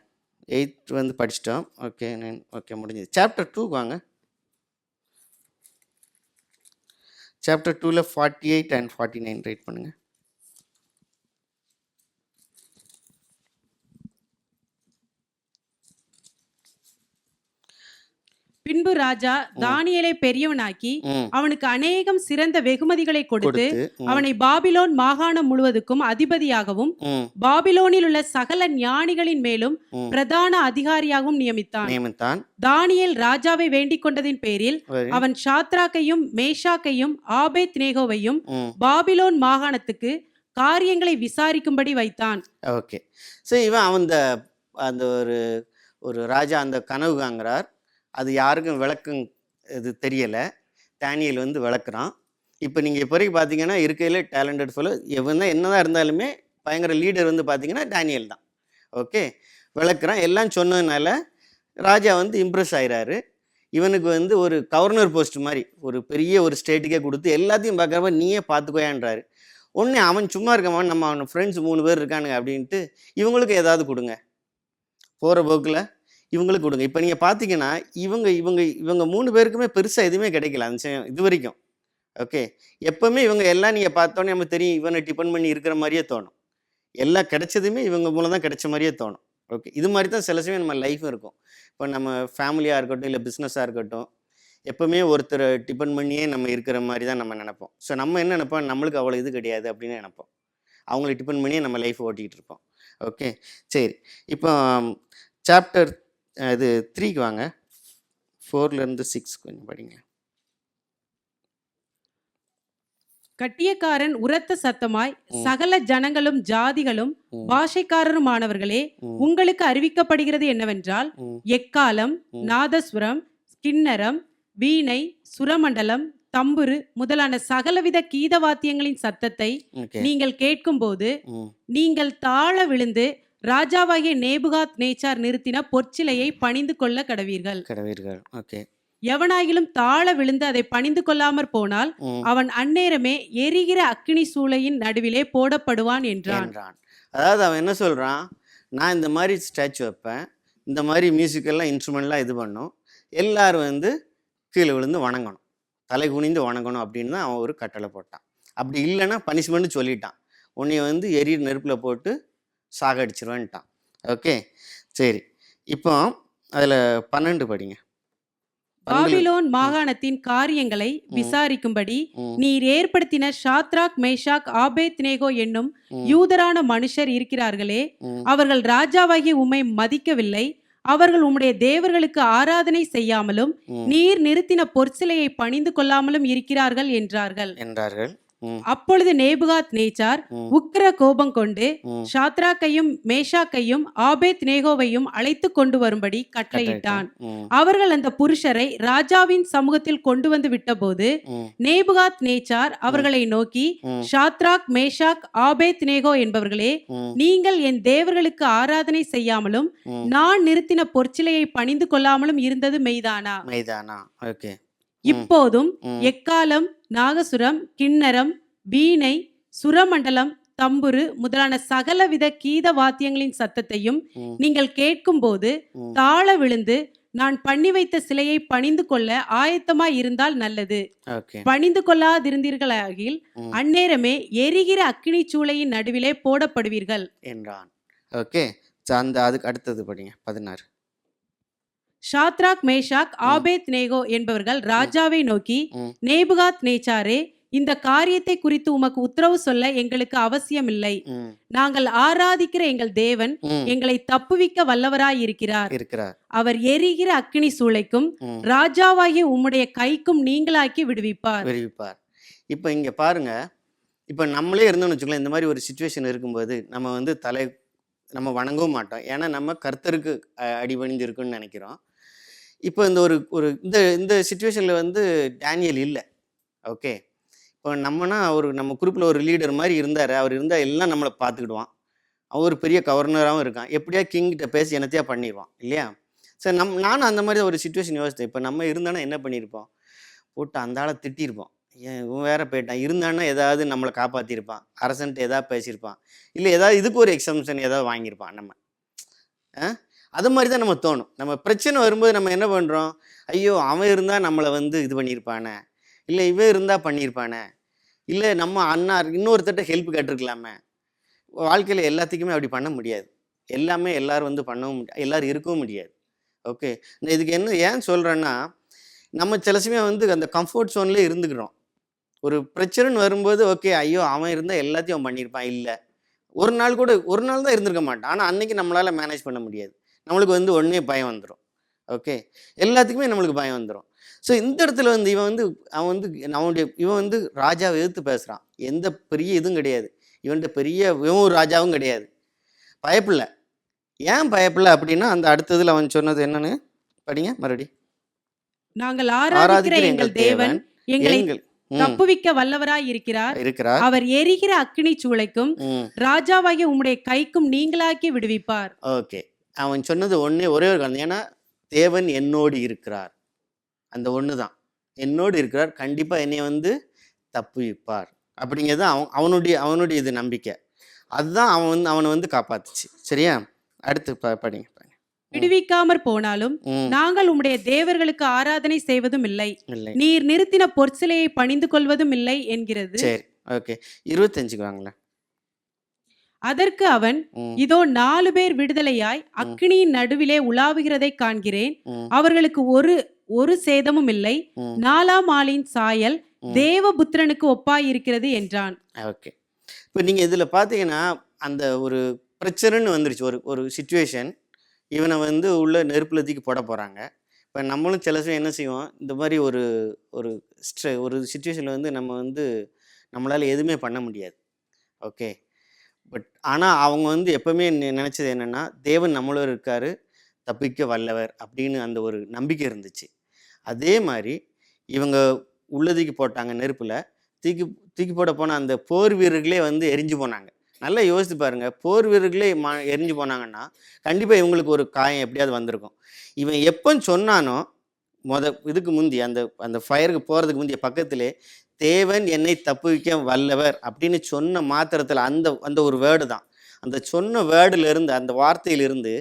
8 வந்து படிச்சிட்டோம். ஓகே. 9 ஓகே முடிஞ்சது. சாப்டர் 2 வாங்க. சாப்டர் 2ல் 48 and 49 ரைட் பண்ணுங்க. பின்பு ராஜா தானியேலை பெரியவனாக்கி அவனுக்கு அநேகம் சிறந்த வெகுமதிகளை கொடுத்து அவனை பாபிலோன் மாகாணம் முழுவதுக்கும் அதிபதியாகவும் பாபிலோனில் உள்ள சகல ஞானிகளின் மேலும் பிரதான அதிகாரியாகவும் நியமித்தான். தானியேல் ராஜாவை வேண்டிக் கொண்டதின் பேரில் அவன் ஷாத்ராக்கையும் மேஷாக்கையும் ஆபேத்நேகோவையும் பாபிலோன் மாகாணத்துக்கு காரியங்களை விசாரிக்கும்படி வைத்தான். ஓகே. ஸோ இவன் அந்த ஒரு ராஜா அந்த கனவு காண்கிறார். அது யாருக்கும் விளக்கம் இது தெரியலை. தானியேல் வந்து விளக்குறான். இப்போ நீங்கள் இப்போ வரைக்கும் பார்த்தீங்கன்னா இருக்கையில் டேலண்டட் ஃபெலோ எவன் தான் என்னதான் இருந்தாலுமே பயங்கர லீடர் வந்து பார்த்தீங்கன்னா தானியேல் தான். ஓகே. விளக்குறான். எல்லாம் சொன்னதுனால ராஜா வந்து இம்ப்ரெஸ் ஆகிறாரு. இவனுக்கு வந்து ஒரு கவர்னர் போஸ்ட் மாதிரி ஒரு பெரிய ஒரு ஸ்டேட்டுக்கே கொடுத்து எல்லாத்தையும் பார்க்குறப்ப நீயே பார்த்துக்கோயான்றாரு. ஒன்று அவன் சும்மா இருக்கவன், நம்ம அவன் ஃப்ரெண்ட்ஸ் 3 பேர் இருக்கானுங்க அப்படின்ட்டு இவங்களுக்கு ஏதாவது கொடுங்க, போகிற போக்கில் இவங்களுக்கு கொடுங்க. இப்போ நீங்கள் பார்த்தீங்கன்னா இவங்க இவங்க இவங்க 3 பேருக்குமே பெருசாக எதுவுமே கிடைக்கல அந்த இது வரைக்கும். ஓகே, எப்போவுமே இவங்க எல்லாம் நீங்கள் பார்த்தோன்னே நம்ம தெரியும் இவனை டிபெண்ட் பண்ணி இருக்கிற மாதிரியே தோணும். எல்லாம் கிடைச்சதுமே இவங்க மூலம் தான் கிடைச்ச மாதிரியே தோணும். ஓகே, இது மாதிரி தான் சில சமயம் நம்ம லைஃப்பும் இருக்கும். இப்போ நம்ம ஃபேமிலியாக இருக்கட்டும், இல்லை பிஸ்னஸாக இருக்கட்டும், எப்போவுமே ஒருத்தரை டிபெண்ட் பண்ணியே நம்ம இருக்கிற மாதிரி தான் நம்ம நினைப்போம். ஸோ நம்ம என்ன நினைப்போம், நம்மளுக்கு அவ்வளோ இது கிடையாது அப்படின்னு நினைப்போம். அவங்கள டிபெண்ட் பண்ணியே நம்ம லைஃப் ஓட்டிகிட்டு இருப்போம். ஓகே, சரி. இப்போ சாப்டர் இது 3க்கு வாங்க. 4லேருந்து 6 கொஞ்சம் படிங்க. கட்டியக்காரன் உரத்த சத்தமாய், சகல ஜனங்களும் ஜாதிகளும் பாஷைக்காரருமானவர்களே, உங்களுக்கு அறிவிக்கப்படுகிறது என்னவென்றால், எக்காலம், நாதஸ்வரம், கிண்ணரம், வீணை, சுரமண்டலம், தம்புரு முதலான சகலவித கீதவாத்தியங்களின் சத்தத்தை நீங்கள் கேட்கும்போது நீங்கள் தாழ விழுந்து ராஜாவாகிய நேபுகாத் நேச்சார் நிறுத்தின பொற்சிலையை பணிந்து கொள்ள கடவீர்கள். ஓகே, எவனாகிலும் தாழ விழுந்து அதை பணிந்து கொள்ளாமற் போனால் அவன் அந்நேரமே எரிகிற அக்கினி சூளையின் நடுவிலே போடப்படுவான் என்றான். அதாவது அவன் என்ன சொல்றான், நான் இந்த மாதிரி ஸ்டாச்சு வைப்பேன், இந்த மாதிரி மியூசிக்கெல்லாம் இன்ஸ்ட்ருமெண்ட்லாம் இது பண்ணும், எல்லாரும் வந்து கீழே விழுந்து வணங்கணும், தலை குனிந்து வணங்கணும் அப்படின்னு தான் அவன் ஒரு கட்டளை போட்டான். அப்படி இல்லைன்னா பனிஷ்மெண்ட் சொல்லிட்டான், உன்னைய வந்து எரிய நெருப்பில் போட்டு சாகடிச்சிருவேன்ட்டான். ஓகே, சரி. இப்போ அதில் 12 படிங்க. பாபிலோன் மாகாணத்தின் காரியங்களை விசாரிக்கும்படி நீர் ஏற்படுத்தின ஷாத்ராக், மேஷாக், ஆபேத்நேகோ என்னும் யூதரான மனுஷர் இருக்கிறார்களே, அவர்கள் ராஜாவாகிய உம்மை மதிக்கவில்லை, அவர்கள் உம்முடைய தேவர்களுக்கு ஆராதனை செய்யாமலும் நீர் நிறுத்தின பொற்சிலையை பணிந்து கொள்ளாமலும் இருக்கிறார்கள் என்றார்கள். அப்பொழுது நேபுகாத் நேச்சார் உக்கிர கோபம் கொண்டு ஷாத்ராக்கையும் மேஷாக்கையும் ஆபேத்நேகோவையும் அழைத்து கொண்டு வரும்படி கட்டளையிட்டான். அவர்கள் அந்த புருஷரை ராஜாவின் சமூகத்தில் கொண்டு வந்து விட்டபோது நேபுகாத் நேச்சார் அவர்களை நோக்கி, ஷாத்ராக், மேஷாக், ஆபேத்நேகோ என்பவர்களே, நீங்கள் என் தேவர்களுக்கு ஆராதனை செய்யாமலும் நான் நிறுத்தின பொற்சிலையை பணிந்து கொள்ளாமலும் இருந்தது மெய்தானா? ஓகே, இப்போதும் எக்காலம், நாகசுரம், கிண்ணரம், வீணை, சுரமண்டலம், தம்புரு முதலான சகலவித கீத வாத்தியங்களின் சத்தத்தையும் நீங்கள் கேட்கும்போது தாழ விழுந்து நான் பண்ணி வைத்த சிலையை பணிந்து கொள்ள ஆயத்தமாய் இருந்தால் நல்லது. பணிந்து கொள்ளாதிருந்தீர்களாகில் அந்நேரமே எரிகிற அக்கினி சூளையின் நடுவிலே போடப்படுவீர்கள் என்றான். ஓகே, அதுக்கு அடுத்தது படிங்க. 16. ஷாத்ராக், மேஷாக், ஆபேத்நேகோ என்பவர்கள் ராஜாவை நோக்கி, நேபுகாத் நேச்சாரே, இந்த காரியத்தை குறித்து உமக்கு உத்தரவு சொல்ல எங்களுக்கு அவசியமில்லை. நாங்கள் ஆராதிக்கிற எங்கள் தேவன் எங்களை தப்புவிக்க வல்லவராய் இருக்கிறார். அவர் எரிகிற அக்கினி சூளைக்கும் ராஜாவாகிய உம்முடைய கைக்கும் நீங்களாக்கி விடுவிப்பார். இப்ப இங்க பாருங்க, இப்ப நம்மளே இருந்தோம்னு வச்சுக்கலாம், இந்த மாதிரி ஒரு சிச்சுவேஷன் இருக்கும்போது நம்ம வந்து நம்ம வணங்கவும் மாட்டோம், ஏன்னா நம்ம கர்த்தருக்கு அடிபணிந்து இருக்குன்னு நினைக்கிறோம். இப்போ இந்த ஒரு இந்த சுச்சுவேஷனில் வந்து டேனியல் இல்லை. ஓகே, இப்போ நம்ம குரூப்பில் ஒரு லீடர் மாதிரி இருந்தார். அவர் இருந்தால் எல்லாம் நம்மளை பார்த்துக்கிடுவான். அவர் பெரிய கவர்னராகவும் இருக்கான், எப்படியா கிங்கிட்ட பேசி என்னத்தையா பண்ணிடுவான் இல்லையா? சரி, நானும் அந்த மாதிரி ஒரு சுச்சுவேஷன் யோசித்தேன். இப்போ நம்ம இருந்தானா என்ன பண்ணியிருப்போம், போட்டு அந்த ஆளை திட்டியிருப்போம். ஏன் இவன் வேற போயிட்டான், இருந்தான்னா ஏதாவது நம்மளை காப்பாற்றிருப்பான், அரசன்ட்டு ஏதாவது பேசியிருப்பான், இல்லை ஏதாவது இதுக்கு ஒரு எக்ஸம்ஷன் ஏதாவது வாங்கியிருப்பான். நம்ம அது மாதிரி தான் நம்ம தோணும். நம்ம பிரச்சனை வரும்போது நம்ம என்ன பண்ணுறோம், ஐயோ அவன் இருந்தால் நம்மளை வந்து இது பண்ணியிருப்பானே, இல்லை இவன் இருந்தால் பண்ணியிருப்பானே, இல்லை நம்ம இன்னொருத்தட்ட ஹெல்ப் கேட்டிருக்கலாமே. வாழ்க்கையில் எல்லாத்துக்குமே அப்படி பண்ண முடியாது. எல்லாமே எல்லோரும் வந்து பண்ணவும் முடியாது, எல்லோரும் இருக்கவும் முடியாது. ஓகே, நான் இதுக்கு ஏன் சொல்கிறேன்னா, நம்ம சில சமயம் வந்து அந்த கம்ஃபர்ட் ஜோன்லேயே இருந்துக்கிறோம். ஒரு பிரச்சனைன்னு வரும்போது ஓகே, ஐயோ அவன் இருந்தால் எல்லாத்தையும் அவன் பண்ணியிருப்பான், இல்லை ஒரு நாள் தான் இருந்திருக்க மாட்டான், ஆனால் அன்னைக்கு நம்மளால் மேனேஜ் பண்ண முடியாது. நம்மளுக்கு வந்து உடனே பயம் வந்துடும். ஓகே, எல்லாத்துக்குமே நம்மளுக்கு பயம் வந்துடும். ஸோ இந்த இடத்துல வந்து இவன் வந்து ராஜாவை எதிர்த்து பேசுகிறான். எந்த பெரிய இதுவும் கிடையாது, இவன் ஒரு ராஜாவும் கிடையாது, பயப்பில்ல. ஏன் பயப்பில்ல அப்படின்னா, அந்த அடுத்ததுல அவன் சொன்னது என்னன்னு படிங்க மறுபடி. நாங்கள் ஆராதிக்கிற எங்கள் தேவன் எங்களை தப்புவிக்க வல்லவராய் இருக்கிறார். அவர் எரிகிற அக்கினி சூளைக்கும் ராஜாவாகிய உம்முடைய கைக்கும் நீங்களாக்கி விடுவிப்பார். ஓகே, அவன் சொன்னது ஒரே ஒரு காரணம், ஏன்னா தேவன் என்னோடு இருக்கிறார். அந்த ஒன்று தான். என்னோடு இருக்கிறார், கண்டிப்பாக என்னை வந்து தப்புவிப்பார் அப்படிங்கிறது அவனுடைய இது நம்பிக்கை. அதுதான் அவனை வந்து காப்பாத்துச்சு. சரியா? அடுத்து படிங்க. விடுவிக்காமற் போனாலும் நாங்கள் உம்முடைய தேவர்களுக்கு ஆராதனை செய்வதும் இல்லை, நீர் நிறுத்தின பொற்சிலையை பணிந்து கொள்வதும் இல்லை என்கிறது. சரி, ஓகே. 25க்கு வாங்களேன். அதற்கு அவன், இதோ 4 பேர் விடுதலையாய் அக்கினியின் நடுவிலே உலாவுகிறதை காண்கிறேன், அவர்களுக்கு ஒரு சேதமும் இல்லை, 4ஆம் ஆளின் சாயல் தேவபுத்திரனுக்கு ஒப்பாய் இருக்கிறது என்றான். ஓகே. இப்போ நீங்க இதுல பாத்தீங்கன்னா அந்த ஒரு பிரச்சனைன்னு வந்துருச்சு. ஒரு சிச்சுவேஷன், இவனை வந்து உள்ள நெருப்புல தூக்கி போட போறாங்க. இப்போ நம்மளும் சில சமயம் என்ன செய்வோம், இந்த மாதிரி ஒரு ஒரு ஒரு சுச்சுவேஷனில் வந்து நம்ம வந்து நம்மளால் எதுவுமே பண்ண முடியாது. ஓகே. பட் ஆனால் அவங்க வந்து எப்பவுமே நினச்சது என்னென்னா, தேவன் நம்மளோட இருக்கார், தப்பிக்க வல்லவர் அப்படின்னு அந்த ஒரு நம்பிக்கை இருந்துச்சு. அதே மாதிரி இவங்க உள்ளதுக்கு போட்டாங்க நெருப்பில். தூக்கி போட போன அந்த போர் வீரர்களே வந்து எரிஞ்சு போனாங்க. நல்லா யோசித்து பாருங்கள், போர் வீரர்களே எரிஞ்சு போனாங்கன்னா கண்டிப்பாக இவங்களுக்கு ஒரு காயம் எப்படியாவது வந்திருக்கும். இவன் எப்போன்னு சொன்னானோ இதுக்கு முந்தி அந்த ஃபயருக்கு போகிறதுக்கு முந்தைய பக்கத்திலே தேவன் என்னை தப்புவிக்க வல்லவர் அப்படின்னு சொன்ன மாத்திரத்தில் அந்த ஒரு வேர்டு தான். அந்த சொன்ன வேர்டிலிருந்து, அந்த வார்த்தையிலிருந்து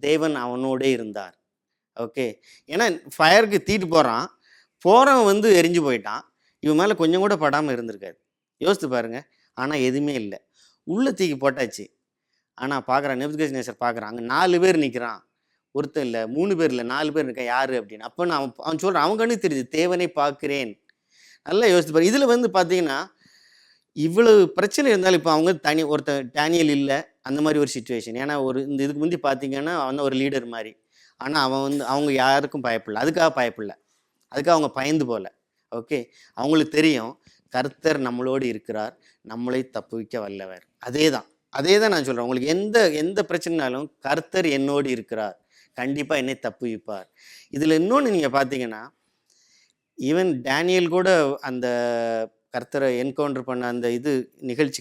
தேவன் அவனோடே இருந்தார். ஓகே. ஏன்னா ஃபயருக்கு தீட்டு போகிறவன் வந்து எரிஞ்சு போயிட்டான். இவன் மேலே கொஞ்சம் கூட படாமல் இருந்திருக்காரு. யோசித்து பாருங்க. ஆனால் எதுவுமே இல்லை, உள்ள தூக்கி போட்டாச்சு. ஆனால் பார்க்குறான், நேபுகாத்நேச்சர் பார்க்குறான், அங்கே 4 பேர் நிற்கிறான். ஒருத்தன் இல்லை, 3 பேர் இல்லை, 4 பேர் இருக்கான். யாரு அப்படின்னு. அப்போ அவன் சொல்கிறான், அவன் கண்ணு தெரியுது, தேவனை பார்க்கிறேன். நல்லா யோசித்து பாரு. இதில் வந்து பார்த்தீங்கன்னா இவ்வளவு பிரச்சனை இருந்தாலும் இப்போ அவங்க ஒருத்தர் டேனியல் இல்லை, அந்த மாதிரி ஒரு சுச்சுவேஷன். ஏன்னா இதுக்கு முந்தி பார்த்தீங்கன்னா அவன் ஒரு லீடர் மாதிரி. ஆனால் அவன் வந்து அவங்க யாருக்கும் பயப்படல, அதுக்காக பயப்படல, அதுக்காக அவங்க பயந்து போகல. ஓகே. அவங்களுக்கு தெரியும் கர்த்தர் நம்மளோடு இருக்கிறார், நம்மளை தப்புவிக்க வல்லவர். அதே தான் நான் சொல்கிறேன். உங்களுக்கு எந்த பிரச்சனைனாலும் கர்த்தர் என்னோடு இருக்கிறார், கண்டிப்பாக என்னை தப்புவிப்பார். இதில் இன்னொன்று நீங்கள் பார்த்தீங்கன்னா, ஈவன் டேனியல் கூட அந்த கர்த்தரை என்கவுண்டர் பண்ண அந்த நிகழ்ச்சி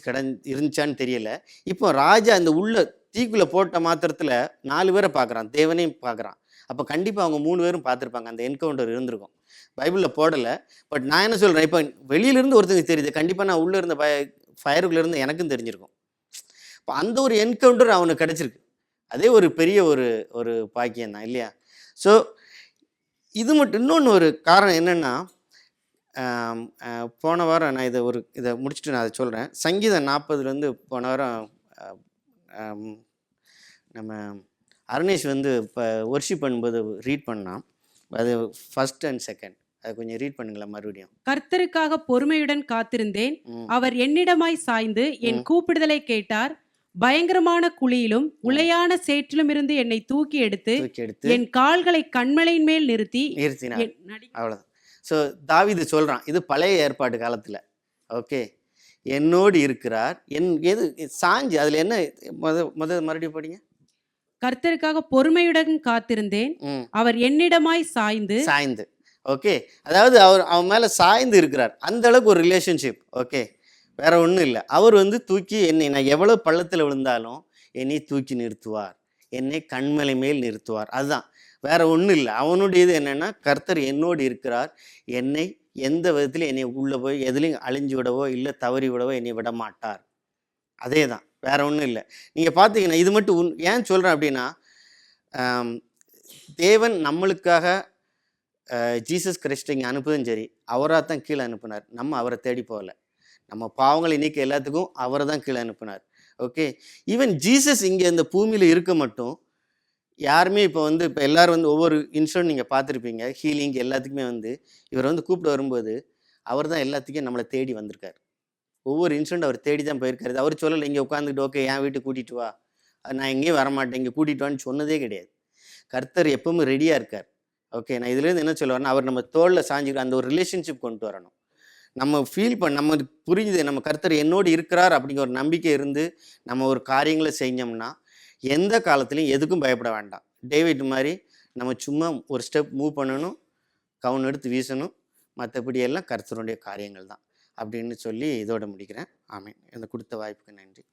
இருந்துச்சான்னு தெரியல. இப்போ ராஜா அந்த உள்ள தீக்குள்ளே போட்ட மாத்திரத்தில் 4 பேரை பார்க்குறான், தேவனையும் பார்க்குறான். அப்போ கண்டிப்பாக அவங்க 3 பேரும் பார்த்துருப்பாங்க, அந்த என்கவுண்டர் இருந்திருக்கும். பைபிளில் போடலை. பட் நான் என்ன சொல்கிறேன், இப்போ வெளியிலேருந்து ஒருத்தருக்கு தெரியுது, கண்டிப்பாக நான் உள்ளே இருந்த ஃபயருக்குள்ளே இருந்து எனக்கும் தெரிஞ்சிருக்கும். இப்போ அந்த ஒரு என்கவுண்டர் அவனுக்கு கிடச்சிருக்கு. அதே ஒரு பெரிய ஒரு பாக்கியம் தான் இல்லையா? ஸோ இது மட்டும் இன்னொன்று ஒரு காரணம் என்னென்னா, போன வாரம் நான் இதை முடிச்சுட்டு நான் அதை சொல்கிறேன். சங்கீதம் 40 போன வாரம் நம்ம அருணேஷ் வந்து இப்போ ஒர்ஷிப் பண்ணும்போது ரீட் பண்ணான். அது 1 and 2 அதை கொஞ்சம் ரீட் பண்ணுங்களா மறுபடியும். கர்த்தருக்காக பொறுமையுடன் காத்திருந்தேன், அவர் என்னிடமாய் சாய்ந்து என் கூப்பிடுதலை கேட்டார். பயங்கரமான குழியிலும் உளையான சேற்றிலும் இருந்து என்னை தூக்கி எடுத்து என் கால்களை கண்மலையின் மேல் நிறுத்தினார். அவ்வளவுதான். ஸோ தாவீது சொல்றான், இது பழைய ஏற்பாடு காலத்துல. ஓகே. என்னோடு இருக்கிறார், எது சாஞ்சு, அதுல என்ன மறுபடியும் படிங்க. கர்த்தருக்காக பொறுமையுடன் காத்திருந்தேன், அவர் என்னிடமாய் சாய்ந்து. ஓகே. அதாவது அவன் மேல சாய்ந்து இருக்கிறார், அந்த அளவுக்கு ஒரு ரிலேஷன்ஷிப். ஓகே. வேற ஒன்றும் இல்லை. அவர் வந்து தூக்கி நான் எவ்வளோ பள்ளத்தில் விழுந்தாலும் என்னை தூக்கி நிறுத்துவார், என்னை கண்மலை மேல் நிறுத்துவார். அதுதான், வேற ஒன்றும் இல்லை. அவனுடைய இது என்னன்னா, கர்த்தர் என்னோடு இருக்கிறார், என்னை எந்த விதத்திலும் என்னை உள்ளே போய் எதுலையும் அழிஞ்சு விடவோ இல்லை தவறி விடவோ என்னை விட மாட்டார். அதே தான், வேற ஒன்றும் இல்லை. நீங்கள் பார்த்தீங்கன்னா இது மட்டும் ஏன் சொல்கிறேன் அப்படின்னா, தேவன் நம்மளுக்காக ஜீசஸ் கிறிஸ்ட் இங்கே அனுப்புதும் சரி, அவராக தான் கீழே அனுப்புனார். நம்ம அவரை தேடி போகல. நம்ம பாவங்களை நீக்க எல்லாத்துக்கும் அவரை தான் கீழே அனுப்பினார். ஓகே. ஈவன் ஜீசஸ் இங்கே இந்த பூமியில் இருக்க மட்டும் யாருமே இப்போ எல்லாரும் ஒவ்வொரு இன்சிடென்ட் நீங்கள் பார்த்துருப்பீங்க, ஹீலிங் எல்லாத்துக்குமே இவர் கூப்பிட்டு வரும்போது அவர் தான் எல்லாத்துக்கும் நம்மளை தேடி வந்திருக்கார். ஒவ்வொரு இன்சிடென்ட் அவர் தேடி தான் போயிருக்காரு. அவர் சொல்லலை இங்கே உட்காந்துக்கிட்டு ஓகே என் வீட்டுக்கு கூட்டிகிட்டு வா, நான் எங்கேயும் வரமாட்டேன், இங்கே கூட்டிகிட்டு வான்னு சொன்னதே கிடையாது. கர்த்தர் எப்பவுமே ரெடியாக இருக்கார். ஓகே. நான் இதுலேருந்து என்ன சொல்ல வரேன்னா, அவர் நம்ம தோளில் சாஞ்சிக்கிற அந்த ஒரு ரிலேஷன்ஷிப் கொண்டு வரணும். நம்ம ஃபீல் நம்ம புரிஞ்சுது, நம்ம கர்த்தர் என்னோடு இருக்கிறார் அப்படிங்கிற ஒரு நம்பிக்கை இருந்து நம்ம ஒரு காரியங்களை செஞ்சோம்னா எந்த காலத்துலையும் எதுக்கும் பயப்பட வேண்டாம். டேவிட் மாதிரி நம்ம சும்மா ஒரு ஸ்டெப் மூவ் பண்ணணும், கவுன் எடுத்து வீசணும், மற்றபடி எல்லாம் கர்த்தருடைய காரியங்கள் தான் அப்படின்னு சொல்லி இதோட முடிக்கிறேன். ஆமீன். இந்த கொடுத்த வாய்ப்புக்கு நன்றி.